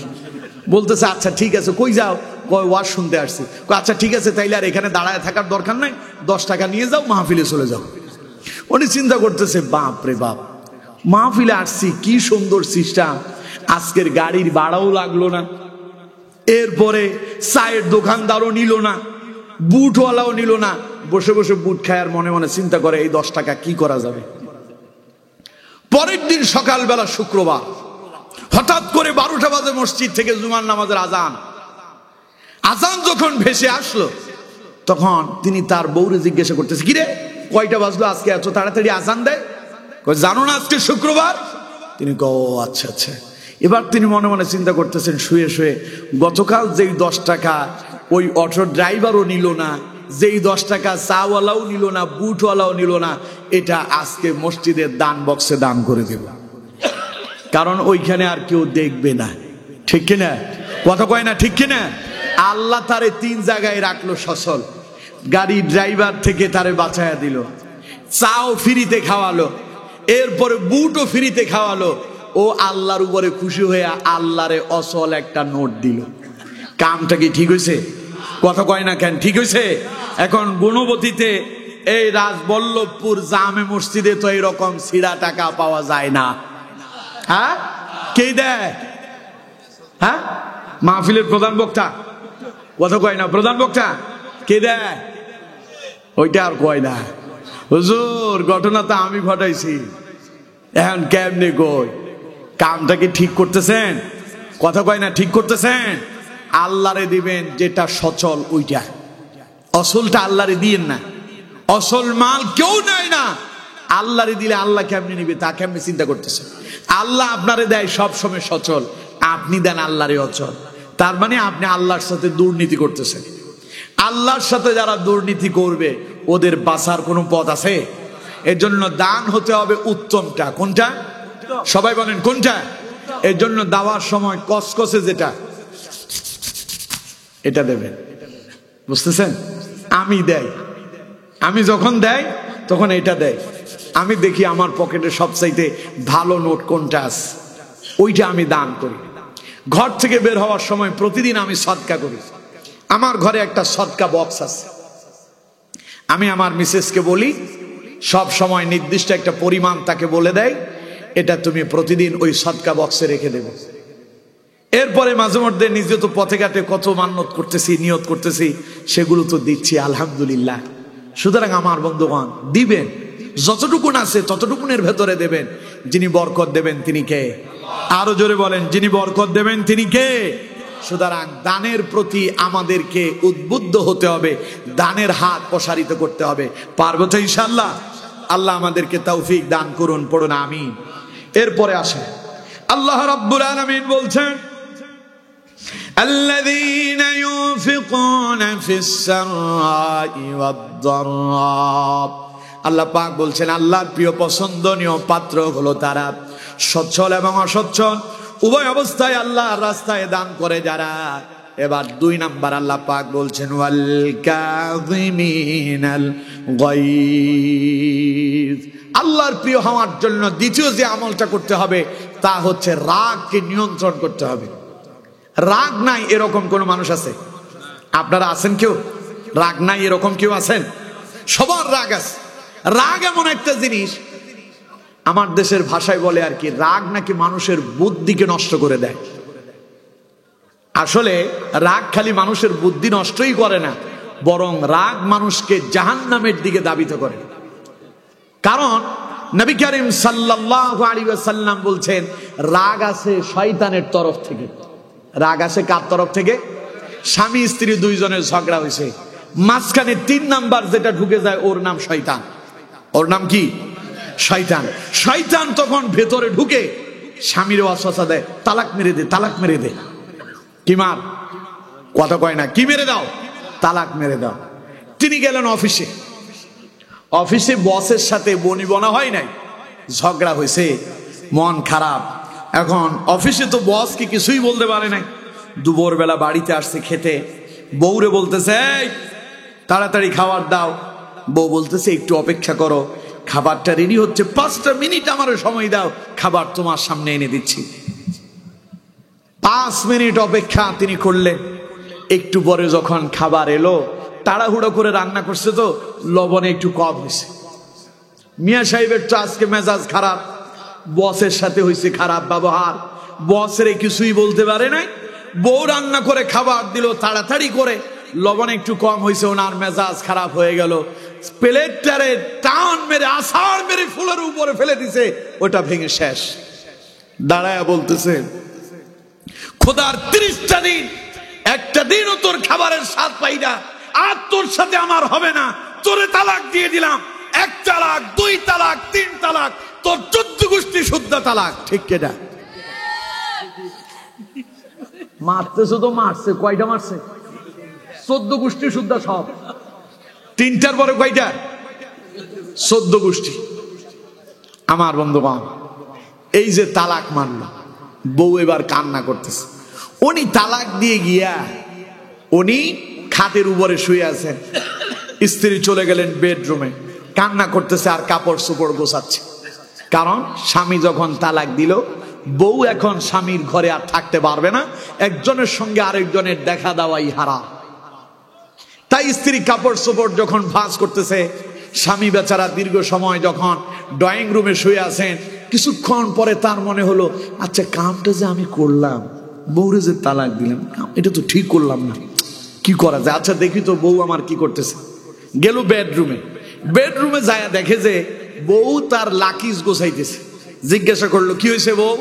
বলতেছে, আচ্ছা ঠিক আছে, কই যাও? কয় ওয়াজ শুনতে আসছি। আচ্ছা ঠিক আছে, তাইলে আর এখানে দাঁড়ায় থাকার দরকার নাই, 10 টাকা নিয়ে যাও, মাহফিলে চলে যাও। উনি চিন্তা করতেছে, বাপ রে বাপ, মাহফিলে আসছি, কি সুন্দর সিস্টেম, আজকের গাড়ির ভাড়াও লাগলো না, এরপরে চায়ের দোকানদারও নিল না, বুটওয়ালাও নিল না। বসে বসে বুট খায় আর মনে মনে চিন্তা করে, এই 10 টাকা কি করা যাবে। পরের দিন সকালবেলা শুক্রবার, হঠাৎ করে 12টা বাজে মসজিদ থেকে জুমার নামাজের আজান। আজান যখন ভেসে আসলো, তখন তিনি তার বউরে জিজ্ঞাসা করতেছে, কিরে কয়টা বাজলো, আজকে এত তাড়াতাড়ি আজান দেয়? জানো না আজকে শুক্রবার? তিনি ও আচ্ছা আচ্ছা। এবার তিনি মনে মনে চিন্তা করতেছেন শুয়ে শুয়ে, গতকাল যেই 10 টাকা ওই অটো ড্রাইভারও নিল না, যেই 10 টাকা চাওয়ালাও নিল না, বুটওয়ালাও নিল না, এটা আজকে মসজিদের দান বক্সে দান করে দেব, কারণ ওইখানে আর কেউ দেখবে না। ঠিক কিনা? কথা কয় না, ঠিক কিনা? আল্লাহ তারে 3 জায়গায় রাখলো সচল। গাড়ি ড্রাইভার থেকে তারে বাঁচায়া দিল, চাও ফ্রিতে খাওয়ালো, এরপরে বুটও ফ্রিতে খাওয়ালো। ও আল্লাহর উপরে খুশি হয়ে আল্লাহরে অসল একটা নোট দিল। কামটা কি ঠিক হয়েছে? কথা কয় না কেন? ঠিক হয়েছে। এখন গুণবতীতে এই রাজবল্লভপুর জামে মসজিদে তো এইরকম ছিঁড়া টাকা পাওয়া যায় না। হ্যাঁ, কে দেয়? হ্যাঁ, মাহফিলের প্রধান বক্তা। কথা কয় না, প্রধান বক্তা কে দেয়? ওইটা আর কয় না। হুজুর ঘটনা তো আমি ঘটাইছি, এখন কেমনে কই? কামটা কি ঠিক করতেছেন? কথা কয় না, ঠিক করতেছেন? আল্লাহরে দিবেন যেটা সচল ওইটা, অসলটা আল্লাহরে দিয়েন না। অসল মাল কেউ নেয় না, আল্লাহরে দিলে আল্লাহ কেমনি নিবে তা কেমনি চিন্তা করতেছে। আল্লাহ আপনারে দেয় সব সময় সচল, আপনি দেন আল্লাহরে অচল। তার মানে আপনি আল্লাহর সাথে দুর্নীতি করতেছেন। আল্লাহর সাথে যারা দুর্নীতি করবে ওদের বাঁচার কোনো পথ আছে? এর জন্য দান হতে হবে উত্তমটা। কোনটা? সবাই বলেন কোনটা? এর জন্য দেওয়ার সময় কসকসে যেটা, এটা দেবেন। বুঝতেছেন? আমি দেই, আমি যখন দেই তখন এটা দেয়। আমি দেখি আমার পকেটে সবচাইতে ভালো নোট কোনটা আছে, ওইটা আমি দান করি। ঘর থেকে বের হওয়ার সময় প্রতিদিন আমি সদকা করি। আমার ঘরে একটা সদকা বক্স আছে। আমি আমার মিসেসকে বলি সব সময় নির্দিষ্ট একটা পরিমাণ তাকে বলে দেয়, এটা তুমি প্রতিদিন ওই সদকা বক্সে রেখে দেবে। এরপরে মাঝে মধ্যে নিজে তো পথে ঘাটে কত মান্যত করতেছি, নিয়ত করতেছি, সেগুলো তো দিচ্ছি আলহামদুলিল্লাহ। সুতরাং আমার বন্ধুগণ, দিবেন যতটুকুন আছে ততটুকুনের ভেতরে দেবেন। যিনি বরকত দেবেন তিনি কে? আরো জোরে বলেন, যিনি বরকত দেবেন তিনি কে? সুতরাং দানের প্রতি আমাদেরকে উদ্বুদ্ধ হতে হবে, দানের হাত প্রসারিত করতে হবে। পারবো তো ইনশাআল্লাহ? আল্লাহ আমাদেরকে তৌফিক দান করুন, পড়ুন আমিন। এরপরে আসেন, আল্লাহ রাব্বুল আলামিন বলছেন, الذين ينفقون في السراء والضراء। আল্লাহ পাক বলছেন আল্লাহর প্রিয় পছন্দনীয় পাত্র হলো তারা সচ্ছল এবং অসচ্ছল উভয় অবস্থায় আল্লাহর রাস্তায় দান করে যারা। এবার 2 নাম্বার আল্লাহ পাক বলছেন ওয়াল কাযিমিনাল গায়জ। আল্লাহর প্রিয় হওয়ার জন্য দ্বিতীয় যে আমলটা করতে হবে তা হচ্ছে রাগকে নিয়ন্ত্রণ করতে হবে। রাগ নাই এরকম কোন মানুষ আছে? আপনারা আছেন কেউ রাগ নাই এরকম কেউ আছেন? সবার রাগ আছে। রাগ এমন একটা জিনিস, আমার দেশের ভাষায় বলে আর কি, রাগ নাকি মানুষের বুদ্ধিকে নষ্ট করে দেয়। আসলে রাগ খালি মানুষের বুদ্ধি নষ্টই করে না, বরং রাগ মানুষকে জাহান্নামের দিকে ধাবিত করে। কারণ নবী করিম সাল্লাল্লাহু আলাইহি ওয়াসাল্লাম বলছেন রাগ আছে শয়তানের তরফ থেকে। রাগ আসে কার তরফ থেকে? স্বামী স্ত্রী দুইজনের ঝগড়া হয়েছে, মাঝখানে 3 নাম্বার যেটা ঢুকে যায় ওর নাম শয়তান। ওর নাম কি? শয়তান। শয়তান তখন ভেতরে ঢুকে স্বামীর ওয়াসওয়াসা দেয়, তালাক মেরে দে, তালাক মেরে দে। কি মার? কথা কয় না, কি মেরে দাও? তালাক মেরে দাও। তিনি গেলেন অফিসে। অফিসে বসের সাথে বনিবনা হয় নাই, ঝগড়া হয়েছে, মন খারাপ। এখন অফিসে তো বস কি কিছুই বলতে পারে নাই। দুপুরবেলা বাড়িতে আসছে খেতে, বউরে বলতেছে এই তাড়াতাড়ি খাবার দাও। বউ বলতেছে একটু অপেক্ষা করো, খাবারটা রেডি হচ্ছে, 5টা মিনিট আমার সময় দাও, খাবার তোমার সামনে এনে দিচ্ছি। 5 মিনিট অপেক্ষা তিনি করলেন। একটু পরে যখন খাবার এলো, তাড়াহুড়ো করে রান্না করছে তো লবণে একটু কম হয়েছে। মিয়া সাহেবের তো আজকে মেজাজ খারাপ, বসের সাথে হয়েছে খারাপ ব্যবহার, বসের কিছুই বলতে পারে নাই। বউ রান্না করে খাবার দিল তাড়াতাড়ি করে, লবণ একটু কম হয়েছে, ওনার মেজাজ খারাপ হয়ে গেল। প্লেটটারে টান মেরে আছাড় মেরে ফুলের উপরে ফেলে দিছে, ওটা ভেঙে শেষ। দাঁড়ায় বলতেছে খোদার 30টা দিন একটা দিনও তোর খাবারের স্বাদ পাই না, আর তোর সাথে আমার হবে না, তোরে তালাক দিয়ে দিলাম। 1 তালাক, 2 তালাক, 3 তালাক, তোর 14 গোষ্ঠী শুদ্ধ তালাক। ঠিক কেনা? মারতেছে তো মারছে, কয়টা মারছে? 14 গোষ্ঠী শুদ্ধ সব। 3টার পরে কয়টা? 14 গোষ্ঠী। আমার বন্ধুগণ, এই যে তালাক মারল, বউ এবার কান্না করতেছে। উনি তালাক দিয়ে গিয়া উনি খাটের উপরে শুয়ে আছেন, স্ত্রী চলে গেলেন বেডরুমে, কান্না করতেছে আর কাপড় চোপড় গোছাচ্ছে। কারণ স্বামী যখন তালাক দিল, বউ এখন স্বামীর ঘরে আর থাকতে পারবে না, একজনের সঙ্গে আরেকজনের দেখা দেওয়াই হারাম। তাই স্ত্রী কাপড় চোপড় যখন ভাঁজ করতেছে, স্বামী বেচারা দীর্ঘ সময় যখন ড্রয়িং রুমে শুয়ে আছেন, কিছুক্ষণ পরে তার মনে হলো আচ্ছা কামটা যে আমি করলাম, বউরে যে তালাক দিলাম, এটা তো ঠিক করলাম না, কি করা যায়? আচ্ছা দেখি তো বউ আমার কি করতেছে। গেল বেডরুমে, বেডরুমে যায় দেখে যে বউ তার লাকিজ গোছাইতেছে। জিজ্ঞাসা করলো কি হয়েছে বউ,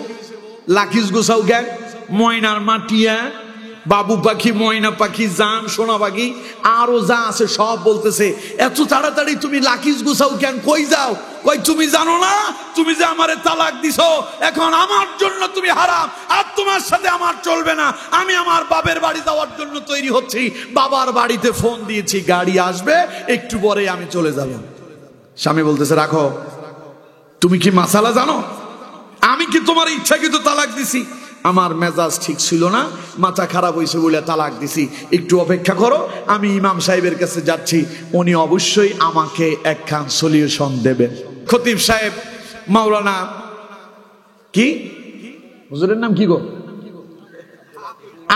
লাকিজ গোছাও কেন? ময়নার মা টিয়া বাবু পাখি, ময়না পাখি, জান, সোনা পাখি আরো যা আছে সব বলতেছে, এত তাড়াতাড়ি তুমি লাকিজ গুছাও কেন, কই যাও? কই তুমি জানো না তুমি যে আমারে তালাক দিছো, এখন আমার জন্য তুমি হারাম, আর তোমার সাথে আমার চলবে না। আমি আমার বাবার বাড়ি যাওয়ার জন্য তৈরি হচ্ছি, বাবার বাড়িতে ফোন দিয়েছি, গাড়ি আসবে, একটু পরে আমি চলে যাব। স্বামী বলতেছে রাখো, তুমি কি মাসালা জানো? আমি কি তোমার ইচ্ছাকৃত তালাক দিছি? আমার মেজাজ ঠিক ছিল না, মাথা খারাপ হয়েছে বলে তালাক দিছি, একটু অপেক্ষা করো, আমি ইমাম সাহেবের কাছে যাচ্ছি, উনি অবশ্যই আমাকে একখান সলিউশন দেবেন। খতিব সাহেব মাওলানা কি হুজুরের নাম কি গো,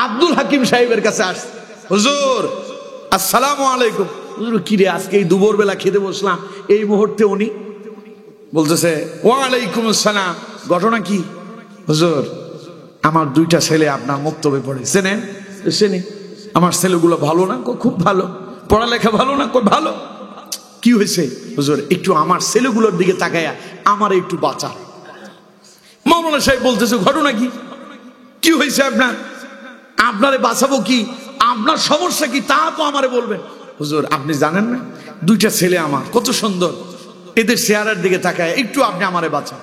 আব্দুল হাকিম সাহেবের কাছে আসছে। হুজুর আসসালামু আলাইকুম। হুজুর কি রে, আজকে এই দুপুর বেলা খেতে বসলাম, এই মুহূর্তে উনি বলতেছে ওয়ালাইকুম আসসালাম, ঘটনা কি? হুজুর আমার দুইটা ছেলে আপনার বক্তব্যে পড়ে, চেনেন? চেনি। আমার ছেলেগুলো ভালো না? খুব ভালো। পড়ালেখা ভালো না? ভালো। কি হয়েছে? হুজুর একটু আমার ছেলেগুলোর দিকে তাকায়া আমার একটু বাঁচা। মাওলানা সাহেব বলতেছে ঘটনা কি? কি হয়েছে আপনার? আপনারে বাঁচাবো কি? আপনার সমস্যা কি তা তো আমারে বলবেন। হুজুর আপনি জানেন না, দুইটা ছেলে আমার কত সুন্দর, এদের চেহারার দিকে তাকায় একটু আপনি আমারে বাঁচান।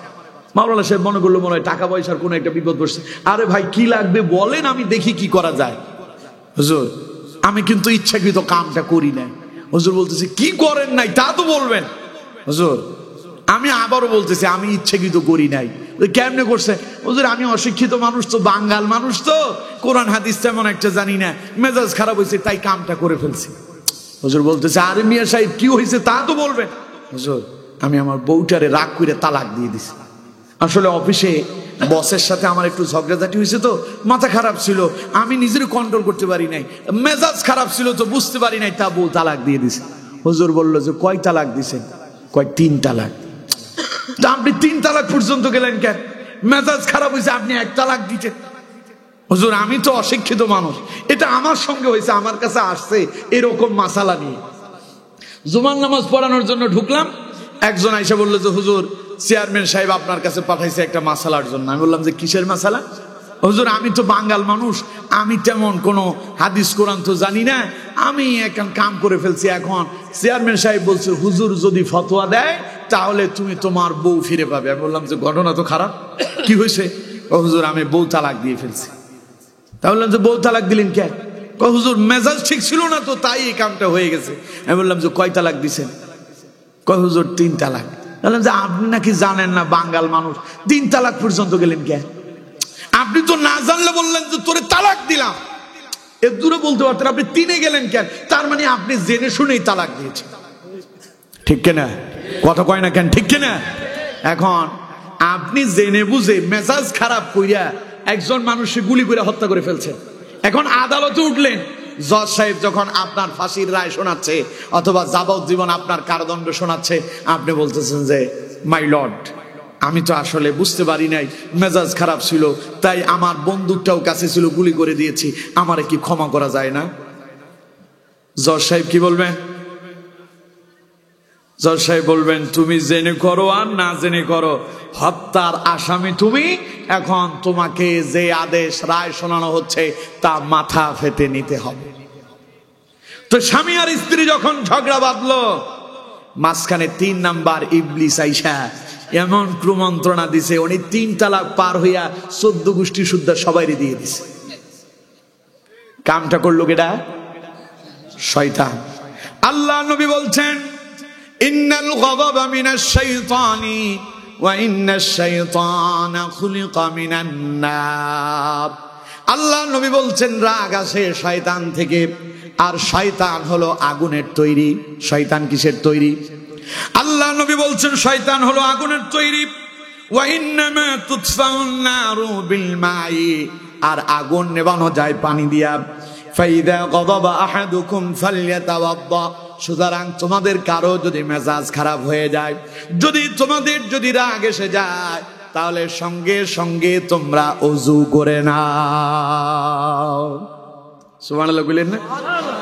মাওলানা সাহেব মনে করলো মনে হয় টাকা পয়সার কোনো একটা বিপদ পড়ছে। আরে ভাই কি লাগবে বলেন, আমি দেখি কি করা যায়। হুজুর আমি কিন্তু ইচ্ছাকৃত কামটা করি নাই। হুজুর বলতেছে কি করেন নাই তা তো বলবেন। হুজুর আমি আবারও বলতেছি আমি ইচ্ছাকৃত করি নাই। কেমনে করছে? হুজুর আমি অশিক্ষিত মানুষ তো, বাঙ্গাল মানুষ তো, কোরআন হাদিস তেমন একটা জানি না, মেজাজ খারাপ হয়েছে তাই কামটা করে ফেলছি। হুজুর বলতেছে আরে মিয়া সাহেব কি হয়েছে তা তো বলবেন। হুজুর আমি আমার বউটারে রাগ করে তালাক দিয়ে দিছি। আসলে অফিসে বসের সাথে আমার একটু ঝগড়াঝাটি হয়েছে তো, মাথা খারাপ ছিল, আমি নিজের কন্ট্রোল করতে পারি নাই, মেজাজ খারাপ ছিল তো বুঝতে পারি নাই, তা বউ তালাক দিয়ে দিছে। হুজুর বললো যে কয় তালাক দিছেন? কয় 3 তালাক। তা আপনি 3 তালাক পর্যন্ত গেলেন কেন? মেজাজ খারাপ হয়েছে আপনি 1 তালাক দিচ্ছেন। হুজুর আমি তো অশিক্ষিত মানুষ, এটা আমার সঙ্গে হয়েছে, আমার কাছে আসছে এরকম মাসালা নিয়ে। জুমার নামাজ পড়ানোর জন্য ঢুকলাম, একজন আইসা বললো যে হুজুর চেয়ারম্যান সাহেব আপনার কাছে পাঠাইছে একটা মাসালার জন্য। আমি বললাম যে কিসের মাসালা? হুজুর আমি তো বাঙ্গাল মানুষ, আমি তেমন কোনো হাদিস কোরআন তো জানি না, আমি এখন কাম করে ফেলছি। এখন চেয়ারম্যান সাহেব বলছে হুজুর যদি ফতোয়া দেয় তাহলে তুমি তোমার বউ ফিরে পাবে। আমি বললাম যে ঘটনা তো খারাপ, কি হয়েছে? হুজুর আমি বউ তালাক দিয়ে ফেলছি। তা বললাম যে বউ তালাক দিলেন কেন? হুজুর মেজাজ ঠিক ছিল না তো তাই এই কামটা হয়ে গেছে। আমি বললাম যে কয় তালাক দিছেন? কয় হুজুর 3 তালাক। বললাম যে আপনি নাকি জানেন না বাঙ্গাল মানুষ, 3 তালাক পর্যন্ত গেলেন কেন? আপনি তো না জানলে বললেন যে তোরে তালাক দিলাম, এর দূরে বলতে পারতেন, আপনি 3-এ গেলেন কেন? তার মানে আপনি জেনে শুনেই তালাক দিয়েছেন, ঠিক কিনা? কথা কয় না কেন, ঠিক কিনা? এখন আপনি জেনে বুঝে মেজাজ খারাপ কইরা একজন মানুষকে গুলি করে হত্যা করে ফেলছেন। এখন আদালতে উঠলেন, জজ সাহেব যখন আপনার ফাঁসির রায় শোনাচ্ছে অথবা যাবজ্জীবন আপনার কারাদণ্ড শোনাচ্ছে, আপনি বলতেছেন যে মাই লর্ড আমি তো আসলে বুঝতে পারি নাই, মেজাজ খারাপ ছিল, তাই আমার বন্দুকটাও কাছে ছিল, গুলি করে দিয়েছি, আমারে কি ক্ষমা করা যায় না? জজ সাহেব কি বলবেন? জজ সাহেব বলবেন তুমি জেনে করো আর না জেনে করো, হত্যার আসামি তুমি, এখন তোমাকে যে আদেশ রায় শোনানো হচ্ছে তা মাথা ফেটে নিতে হবে। তো স্বামী আর স্ত্রী যখন ঝগড়া বাঁধলো, মাঝখানে 3 নাম্বার ইবলিস আইসা এমন কুমন্ত্রণা দিছে, উনি 3 তালাক পার হইয়া 14 গোষ্ঠী শুদ্ধ সবাইরে দিয়ে দিছে। কামটা করলো কেডা? শয়তান। আল্লাহ নবী বলছেন ইন্নাল গাদাবা মিনাশ শাইতানি ওয়া ইন্নাশ শাইতানা খুলিকা মিনান নার। আল্লাহ নবী বলছেন রাগ আসে শয়তান থেকে, আর শয়তান হলো আগুনের তৈরি। শয়তান কিসের তৈরি? আল্লাহ নবী বলছেন শয়তান হলো আগুনের তৈরি। ওয়া ইন্নামা তুতফাউন নারু বিল মাই, আর আগুন নেভানো যায় পানি দিয়া। ফাইদা গাদাবা আহাদুকুম ফালইয়াতাওয়াদ্দা, সুতরাং তোমাদের কারো যদি মেজাজ খারাপ হয়ে যায়, যদি রাগ এসে যায়, তাহলে সঙ্গে সঙ্গে তোমরা ওযু করে নাও। সুবহানাল্লাহ বলেন না?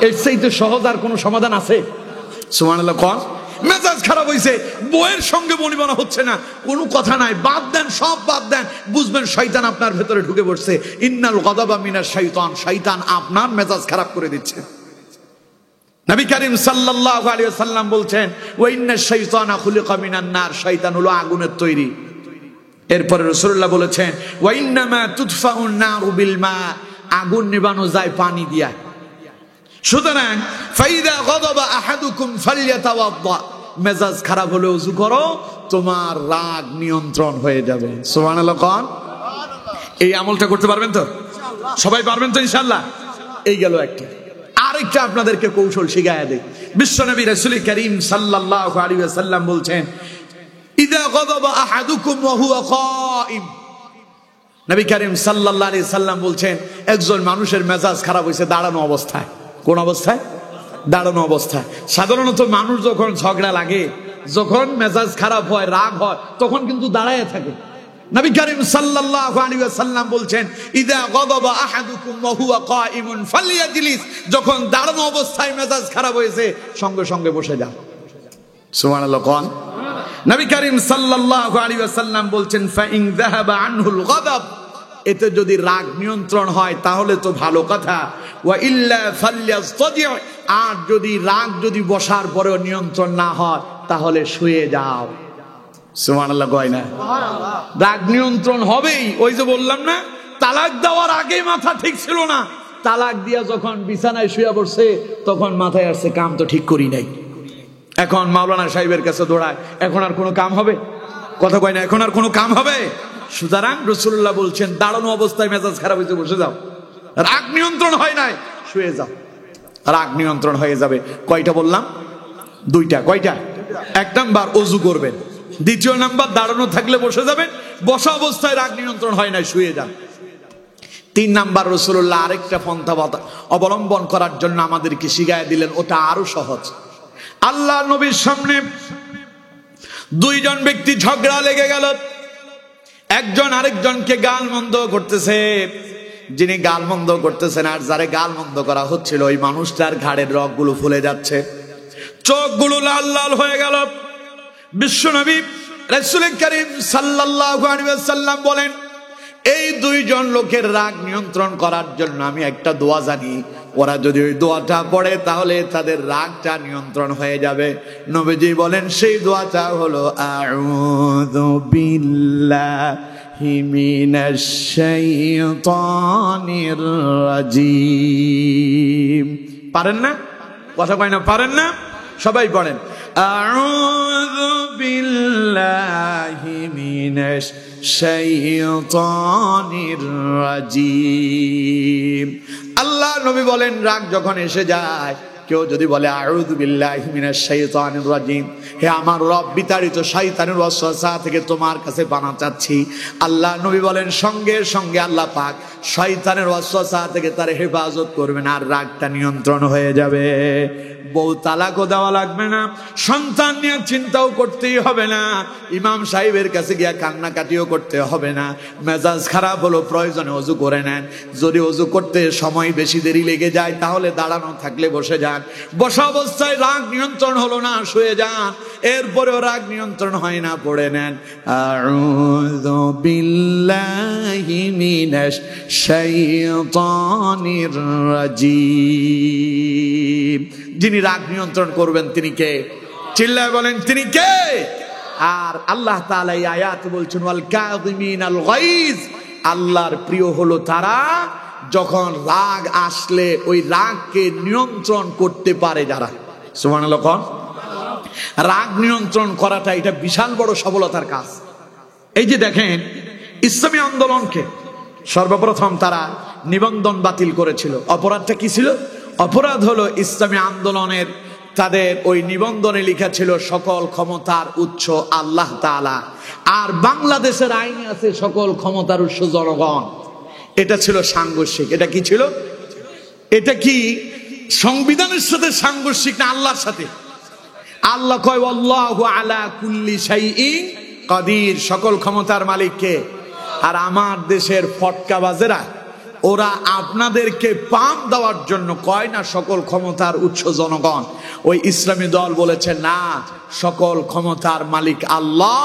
এর চাইতে সহজ আর কোনো সমাধান আছে? সুবহানাল্লাহ কোন? মেজাজ খারাপ হয়েছে, বউয়ের সঙ্গে বনিবনা হচ্ছে না, কোনো কথা নাই, বাদ দেন, সব বাদ দেন, বুঝবেন শয়তান আপনার ভেতরে ঢুকে পড়ছে। ইন্নাল গাদাবা মিনাশ শাইতান, শয়তান আপনার মেজাজ খারাপ করে দিচ্ছে। নবী করিম সাল্লাল্লাহু আলাইহি ওয়াসাল্লাম বলছেন, ওয়া ইন্নাশ শাইতানা খুলিকা মিনান নার, শয়তান হলো আগুনের তৈরি। এরপরে রাসূলুল্লাহ বলেছেন, ওয়া ইন্নামা তুদফাউন নারু বিল মা, আগুন নিবানো যায় পানি দিয়া। সুতরাং ফাইদা গাদাবা আহাদুকুম ফালইয়াতাওয়াদ্দা, মেজাজ খারাপ হলে ওযু করো, তোমার রাগ নিয়ন্ত্রণ হয়ে যাবে। সুবহানাল্লাহ কোন? এই আমলটা করতে পারবেন তো? সবাই পারবেন তো ইনশাআল্লাহ? এই গেল একটা। আরেকটা আপনাদেরকে কৌশল শিখায়া দেই। বিশ্বনবী রাসূল করিম সাল্লাল্লাহু আলাইহি ওয়াসাল্লাম বলছেন, ইদা গাদাবা আহাদুকুম ওয়া হুয়া কাইম, নবী করিম সাল্লাল্লাহু আলাইহি সাল্লাম বলছেন, একজন মানুষের মেজাজ খারাপ হয়েছে দাঁড়ানো অবস্থায়। কোন অবস্থায়? দাঁড়ানো অবস্থায়। সাধারণত মানুষ যখন ঝগড়া লাগে, যখন মেজাজ খারাপ হয়, রাগ হয়, তখন কিন্তু দাঁড়ায় থাকে। নবী করিম সাল্লাল্লাহু আলাইহি ওয়াসাল্লাম বলছেন, ইদা গাদাবা আহাদুকুম ওয়া হুয়া কাইমুন ফালইয়াজলিস, যখন দাঁড়ানো অবস্থায় মেজাজ খারাপ হয়েছে, সঙ্গে সঙ্গে বসে যাও। সুবহানাল্লাহ কোন? নবী করিম সাল্লাল্লাহু আলাইহি ওয়াসাল্লাম বলছেন, ফাইন যাহাবা আনহুল গাদাব, এতে যদি রাগ নিয়ন্ত্রণ হয় তাহলে তো ভালো কথা, ওয়া ইল্লা ফালইয়াস্তাজি, আর যদি রাগ যদি বসার পরেও নিয়ন্ত্রণ না হয় তাহলে শুয়ে যাও। সুবহানাল্লাহ কয় না? রাগ নিয়ন্ত্রণ হবেই। ওই যে বললাম না, তালাক দেওয়ার আগে মাথা ঠিক ছিল না, তালাক দিয়া যখন বিছানায় শুয়ে পড়ছে তখন মাথায় আসছে কাম তো ঠিক করি নাই। এখন মাওলানা সাহেবের কাছে দৌড়ায়, এখন আর কোনো কাম হবে? কথা কয় না, এখন আর কোনো কাম হবে? সুতরাং রাসূলুল্লাহ বলছেন, দাঁড়ানো অবস্থায় মেজাজ খারাপ হয়েছে বসে যাও, রাগ নিয়ন্ত্রণ হয় নাই শুয়ে যাও, রাগ নিয়ন্ত্রণ হয়ে যাবে। কয়টা বললাম? দুইটা। কয়টা? এক নাম্বার ওযু করবেন, দ্বিতীয় নাম্বার দাঁড়ানো থাকলে বসে যাবেন, বসা অবস্থায় রাগ নিয়ন্ত্রণ হয় নাই শুয়ে যান। তিন নাম্বার রাসূলুল্লাহ আরেকটা পন্থা অবলম্বন করার জন্য আমাদেরকে শিখায় দিলেন, ওটা আরো সহজ। আল্লাহ নবীর সামনে দুইজন ব্যক্তি ঝগড়া লেগে গেল, একজন আরেকজনকে গালমন্দ করতেছে। যিনি গালমন্দ করতেছেন আর যারে গালমন্দ করা হচ্ছিল, ওই মানুষটার ঘাড়ের রগগুলো ফুলে যাচ্ছে, চোখগুলো লাল লাল হয়ে গেল। বিশ্বনবী রাসূল করিম সাল্লাল্লাহু আলাইহি ওয়াসাল্লাম বলেন, এই দুইজন লোকের রাগ নিয়ন্ত্রণ করার জন্য আমি একটা দোয়া জানি, ওরা যদি ওই দোয়াটা পড়ে তাহলে তাদের রাগটা নিয়ন্ত্রণ হয়ে যাবে। নবীজি বলেন, সেই দোয়াটা হলো আউযু বিল্লাহি মিনাশ শাইতানির রাজিম। পারেন না? কথা কয় না, পারেন না? সবাই পড়েন, আউযু বিল্লাহি মিনাশ শাইতানির রাজিম। আল্লাহ নবী বলেন, রাগ যখন এসে যায়, কেউ যদি বলে আউযু বিল্লাহি মিনাশ শাইতানির রাজিম, হে আমার রব, বিতাড়িত শয়তানের ওয়াসওয়াসা থেকে তোমার কাছে পানা চাচ্ছি, আল্লাহ নবী বলেন, সঙ্গে সঙ্গে আল্লাহ পাক শয়তানের ওয়াসওয়াসা থেকে তার হেফাজত করবেন, আর রাগটা নিয়ন্ত্রণ হয়ে যাবে। বউ তালাকও দেওয়া লাগবে না, সন্তান নিয়ে চিন্তাও করতেই হবে না, ইমাম সাহেবের কাছে গিয়া কান্নাকাটিও করতে হবে না। মেজাজ খারাপ হলো, প্রয়োজনে ওযু করে নেন। যদি ওযু করতে সময় বেশি দেরি লেগে যায় তাহলে দাঁড়ানো থাকলে বসে যান। বসা অবস্থায় রাগ নিয়ন্ত্রণ হলো না, শুয়ে যান। এরপরেও রাগ নিয়ন্ত্রণ হয় না, পড়ে নেন আউযু বিল্লাহি মিনাশ শাইতানির রাজিম। যিনি রাগ নিয়ন্ত্রণ করবেন তিনি কে? চিল্লায় বলেন, তিনি কে? আর আল্লাহ তাআলা এই আয়াতে বলছেন, ওয়াল কাযিমিনাল গায়জ, আল্লাহর প্রিয় হলো তারা যখন রাগ আসলে ওই রাগকে নিয়ন্ত্রণ করতে পারে যারা। সুবহানাল্লাহ কোন? রাগ নিয়ন্ত্রণ করাটা এটা বিশাল বড় সফলতার কাজ। এই যে দেখেন, ইসলামী আন্দোলনকে সর্বপ্রথম তারা নিবন্ধন বাতিল করেছিল। অপরাধটা কি ছিল? অপরাধ হলো ইসলামী আন্দোলনের তাদের ওই নিবন্ধনে লেখা ছিল সকল ক্ষমতার উৎস আল্লাহ তাআলা, আর বাংলাদেশের আইনে আছে সকল ক্ষমতার উৎস জনগণ। এটা ছিল সাংঘর্ষিক। এটা কি ছিল? এটা কি সংবিধানের সাথে সাংঘর্ষিক না আল্লাহর সাথে? আল্লাহ কয় আল্লাহু আলা কুল্লি শাইইন কাদির, সকল ক্ষমতার মালিক কে? আর আমার দেশের ফটকাবাজেরা ওরা আপনাদেরকে পাম দেওয়ার জন্য কয় না সকল ক্ষমতার উৎস জনগণ। ওই ইসলামী দল বলেছে না, সকল ক্ষমতার মালিক আল্লাহ।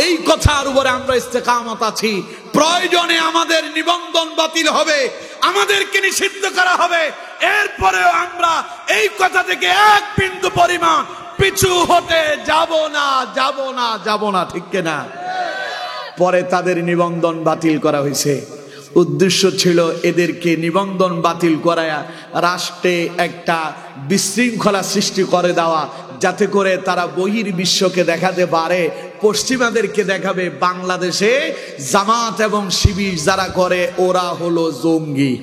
এই কথার উপরে আমরা ইস্তেকামত আছি। প্রয়োজনে আমাদের নিবন্ধন বাতিল হবে, আমাদেরকে নিষিদ্ধ করা হবে, এরপরেও আমরা এই কথা থেকে এক বিন্দু পরিমাণ পিছু হতে যাব না, যাব না, যাব না, ঠিক কিনা? পরে তাদের নিবন্ধন বাতিল করা হয়েছে। উদ্দেশ্য ছিল এদেরকে নিবন্ধন বাতিল করায় রাষ্ট্রে একটা বিশৃঙ্খলা সৃষ্টি করে দেওয়া, যাতে করে তারা বহির্বিশ্বকে দেখাতে পারে, পশ্চিমাদেরকে দেখাবে বাংলাদেশে জামাত এবং শিবির যারা করে ওরা হলো জঙ্গি।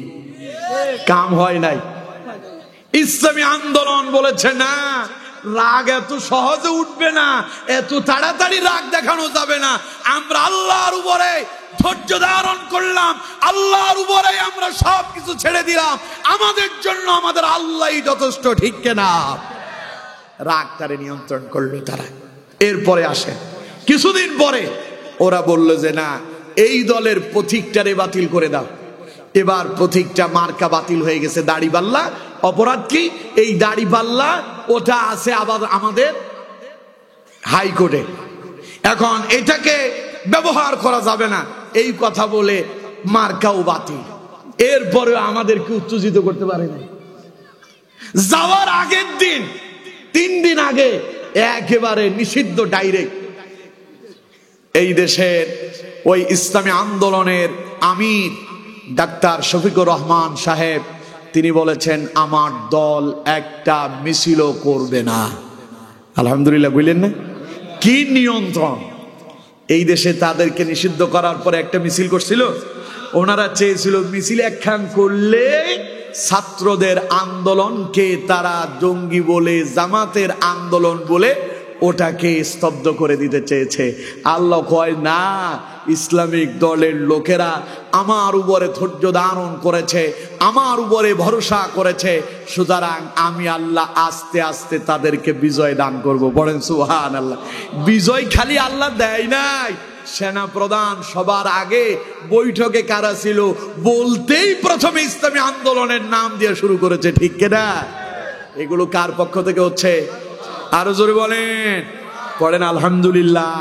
কাম হয় নাই। ইসলামী আন্দোলন বলেছে না, রাগ এত সহজে উঠবে না, এত তাড়াতাড়ি রাগ দেখানো যাবে না। আমরা আল্লাহর উপরে ধৈর্য ধারণ করলাম, আল্লাহর উপরে আমরা সবকিছু ছেড়ে দিলাম, আমাদের জন্য আমাদের আল্লাহই যথেষ্ট, ঠিক কিনা? রাগটারে নিয়ন্ত্রণ করলো তারা। এরপরে আসে কিছুদিন পরে ওরা বলল যে না, এই দলের প্রতীকটারে বাতিল করে দাও। এবার প্রতীকটা মার্কা বাতিল হয়ে গেছে দাড়িপাল্লা। অপরাধ কি? এই দাড়িপাল্লা ওটা আছে আবার আমাদের হাইকোর্টে। এখন এটাকে ব্যবহার করা যাবে না, এই কথা বলে মার্কাও বাতিল। এরপরেও আমাদেরকে উত্তেজিত করতে পারে না। যাওয়ার আগের দিন, 3 দিন আগে একেবারে নিষিদ্ধ ডাইরেক্ট। এই দেশের ওই ইসলামী আন্দোলনের আমির ডাক্তার শফিকুর রহমান সাহেব তিনি বলেছেন আমার দল একটা মিছিলও করবে না। আলহামদুলিল্লাহ, বুঝলেন না কি নিয়ন্ত্রণ? এই দেশে তাদেরকে নিষিদ্ধ করার পরে একটা মিছিল করছিল। ওনারা চেয়েছিল মিছিল একখান করলে ছাত্রদের আন্দোলনকে তারা জঙ্গি বলে, জামাতের আন্দোলন বলে ওটাকে স্তব্ধ করে দিতে চেয়েছে। আল্লাহ কয় না, ইসলামিক দলের লোকেরা আমার উপরে ধৈর্য ধারণ করেছে, আমার উপরে ভরসা করেছে, সুতরাং আমি আল্লাহ আস্তে আস্তে তাদেরকে বিজয় দান করব। বলেন সুবহানাল্লাহ। বিজয় খালি আল্লাহ দেয় নাই। সেনা প্রধান সবার আগে বৈঠকে কারা ছিল বলতেই প্রথমে ইসলামী আন্দোলনের নাম দিয়ে শুরু করেছে, ঠিক কিনা? এগুলো কার পক্ষ থেকে হচ্ছে? আরো জোরে বলেন, পড়েন আলহামদুলিল্লাহ।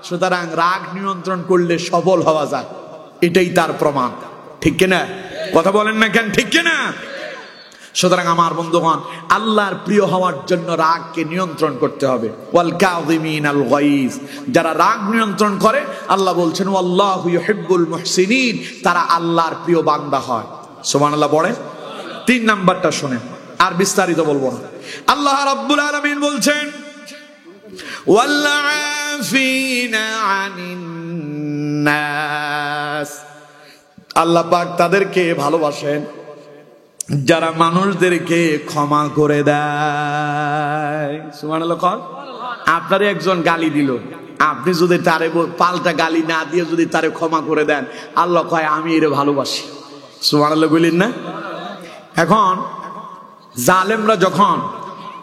সুতরাং রাগ নিয়ন্ত্রণ করলে সফল হওয়া যায়, এটাই তার প্রমাণ, ঠিক কিনা? কথা বলেন না কেন, ঠিক কিনা? সুতরাং আমার বন্ধুগণ, আল্লাহর প্রিয় হওয়ার জন্য রাগকে নিয়ন্ত্রণ করতে হবে। ওয়াল কাযিমিনাল গায়জ, যারা রাগ নিয়ন্ত্রণ করে আল্লাহ বলছেন ওয়াল্লাহু ইউহিব্বুল মুহসিনিন, তারা আল্লাহর প্রিয় বান্দা হয়। সুবহানাল্লাহ পড়েন। 3 নাম্বারটা শুনেন, আর বিস্তারিত বলবো না। আল্লাহ রাব্বুল আলামিন বলছেন ওয়াল আফিনা আনিন নাস, আল্লাহ পাক তাদেরকে ভালোবাসেন যারা মানুষদেরকে ক্ষমা করে দেয়। সুবহানাল্লাহ। আপনারে একজন গালি দিল, আপনি যদি তারে পাল্টা গালি না দিয়ে যদি তারে ক্ষমা করে দেন, আল্লাহ কয় আমি এরে ভালোবাসি। সুবহানাল্লাহ বলেন না? এখন জালেমরা যখন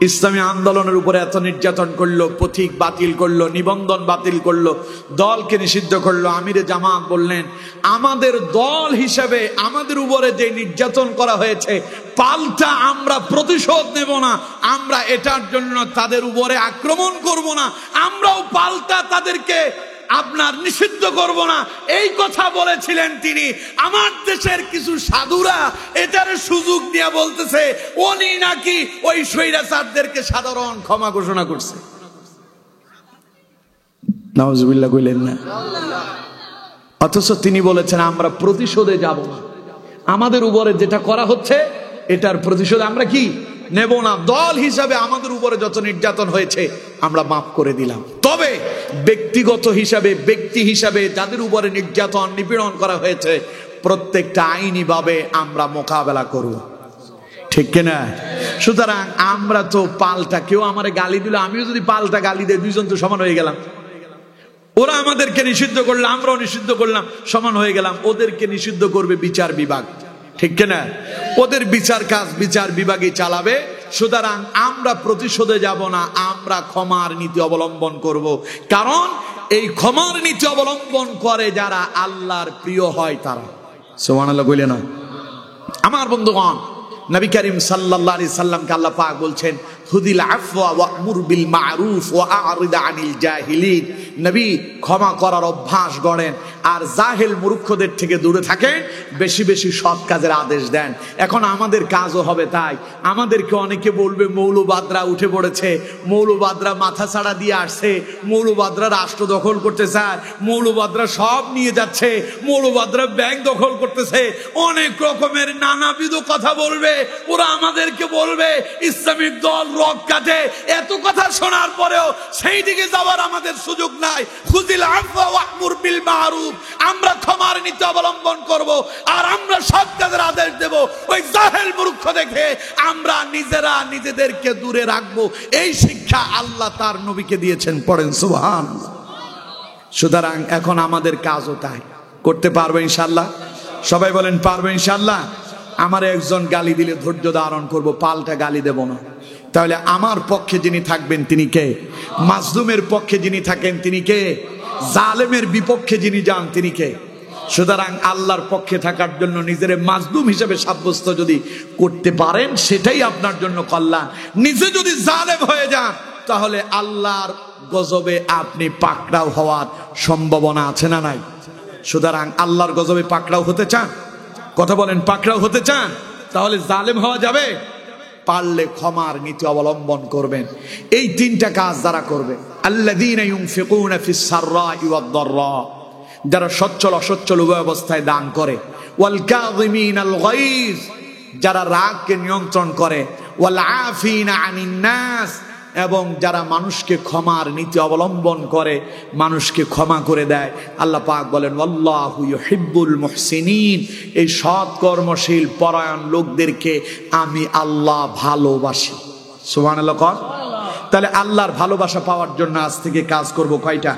ইসলামী আন্দোলনের উপরে এত নির্যাতন করলো, প্রতীক বাতিল করলো, নিবন্ধন বাতিল করলো, দলকে নিষিদ্ধ করলো, আমিরে জামাত বললেন আমাদের দল হিসেবে আমাদের উপরে যে নির্যাতন করা হয়েছে পাল্টা আমরা প্রতিশোধ নেব না, আমরা এটার জন্য তাদের উপরে আক্রমণ করব না, আমরাও পাল্টা তাদেরকে আপনার নিষিদ্ধ করব না, এই কথা বলেছিলেন তিনি। আমার দেশের কিছু সাধুরা এটার সুযোগ দিয়ে বলতেছে উনি নাকি ওই স্বৈরাচারদেরকে সাধারণ ক্ষমা ঘোষণা করছে। নাউজুবিল্লাহ কইলেন না? অথচ তিনি বলেছেন আমরা প্রতিশোধে যাব না, আমাদের উপরে যেটা করা হচ্ছে এটার প্রতিশোধ আমরা কি নেব না। দল হিসাবে আমাদের উপরে যত নির্যাতন হয়েছে আমরা মাফ করে দিলাম, তবে ব্যক্তিগত হিসাবে, ব্যক্তি হিসাবে যাদের উপরে নির্যাতন নিপীড়ন করা হয়েছে প্রত্যেকটা আইনি ভাবে আমরা মোকাবেলা করব, ঠিক কিনা? সুতরাং আমরা তো পাল্টা, কেউ আমারে গালি দিল আমিও যদি পাল্টা গালি দেই, দুইজন তো সমান হয়ে গেলাম। ওরা আমাদেরকে নিষিদ্ধ করলো, আমরাও নিষিদ্ধ করলাম, সমান হয়ে গেলাম। ওদেরকে নিষিদ্ধ করবে বিচার বিভাগ, ঠিক কিনা? ওদের বিচার কাজ বিচার বিভাগই চালাবে। সুতরাং আমরা প্রতিশোধে যাব না, আমরা ক্ষমার নীতি অবলম্বন করব। কারণ এই ক্ষমার নীতি অবলম্বন করে যারা আল্লাহর প্রিয় হয় তারা। সুবহানাল্লাহ কইলে না? আমার বন্ধুগণ, নবী করিম সাল্লাল্লাহু আলাইহি সাল্লামকে আল্লাহ পাক বলছেন খুদিল আফওয়া ওয়া'মুর বিল মা'রুফ ওয়া আ'রিদ আনিল জাহিলিন। নবী ক্ষমা করার অভ্যাস গড়েন আর জাহেল মূর্খদের থেকে দূরে থাকেন, বেশি বেশি সৎ কাজের আদেশ দেন। এখন আমাদের কাজও হবে তাই। আমাদেরকে অনেকে বলবে মৌলবাদরা উঠে পড়েছে, মৌলবাদরা মাথা ছাড়া দিয়ে আসছে, মৌলবাদরা রাষ্ট্র দখল করতে চায়, মৌলবাদরা সব নিয়ে যাচ্ছে, মৌলবাদরা ব্যাংক দখল করতেছে, অনেক রকমের নানাবিধ কথা বলবে। ওরা আমাদেরকে বলবে ইসলামিক দল রক কাটে। এত কথা শোনার পরেও সেই দিকে যাওয়ার আমাদের সুযোগ নাই। খুদিল আফওয়া ওয়া'মুর বিল মা'রুফ, আমরা ক্ষমার নীতি অবলম্বন করব আর আমরা সৎ কাজের আদেশ দেব। ওই জাহেল মূর্খ দেখে আমরা নিজেরা নিজেদেরকে দূরে রাখবো। এই শিক্ষা আল্লাহ তার নবীকে দিয়েছেন, পড়েন সুবহানাল্লাহ। সুতরাং এখন আমাদের কাজও তাই। করতে পারবো ইনশাআল্লাহ? সবাই বলেন পারবো ইনশাআল্লাহ। আমার একজন গালি দিলে ধৈর্য ধারণ করব, পাল্টা গালি দেব না। তাহলে আমার পক্ষে যিনি থাকবেন তিনি কে? মাজলুমের পক্ষে যিনি থাকেন তিনি কে? জালেমের বিপক্ষে যিনি যান তিনি কে? সুতরাং আল্লাহর পক্ষে থাকার জন্য নিজের মাজলুম হিসেবে সাব্যস্ত যদি করতে পারেন সেটাই আপনার জন্য কল্যাণ। নিজে যদি জালেম হয়ে যান তাহলে আল্লাহর গজবে আপনি পাকড়াও হওয়ার সম্ভাবনা আছে না নাই? সুতরাং আল্লাহর গজবে পাকড়াও হতে চান? কথা বলেন, পাকড়াও হতে চান? তাহলে জালেম হওয়া যাবে? পারলে ক্ষমার নীতি অবলম্বন করবেন। এই তিনটা কাজ যারা করবে, আল্লাযীনা ইউনফিকুনা ফিস সাররাই ওয়াদ দাররা, যারা সচ্ছল অসচ্ছল উভয় অবস্থায় দান করে, ওয়াল কাযিমিনাল গায়জ, যারা রাগকে নিয়ন্ত্রণ করে, ওয়াল আফিনা আনিন নাস, এবং যারা মানুষকে ক্ষমার নীতি অবলম্বন করে, মানুষকে ক্ষমা করে দেয়। আল্লাহ পাক বলেন ওয়াল্লাহু ইউহিব্বুল মুহসিনিন, এই সৎ কর্মশীল পরায়ণ লোকদেরকে আমি আল্লাহ ভালোবাসি। সুবহানাল্লাহ। তাহলে আল্লাহর ভালোবাসা পাওয়ার জন্য আজ থেকে কাজ করব কয়টা?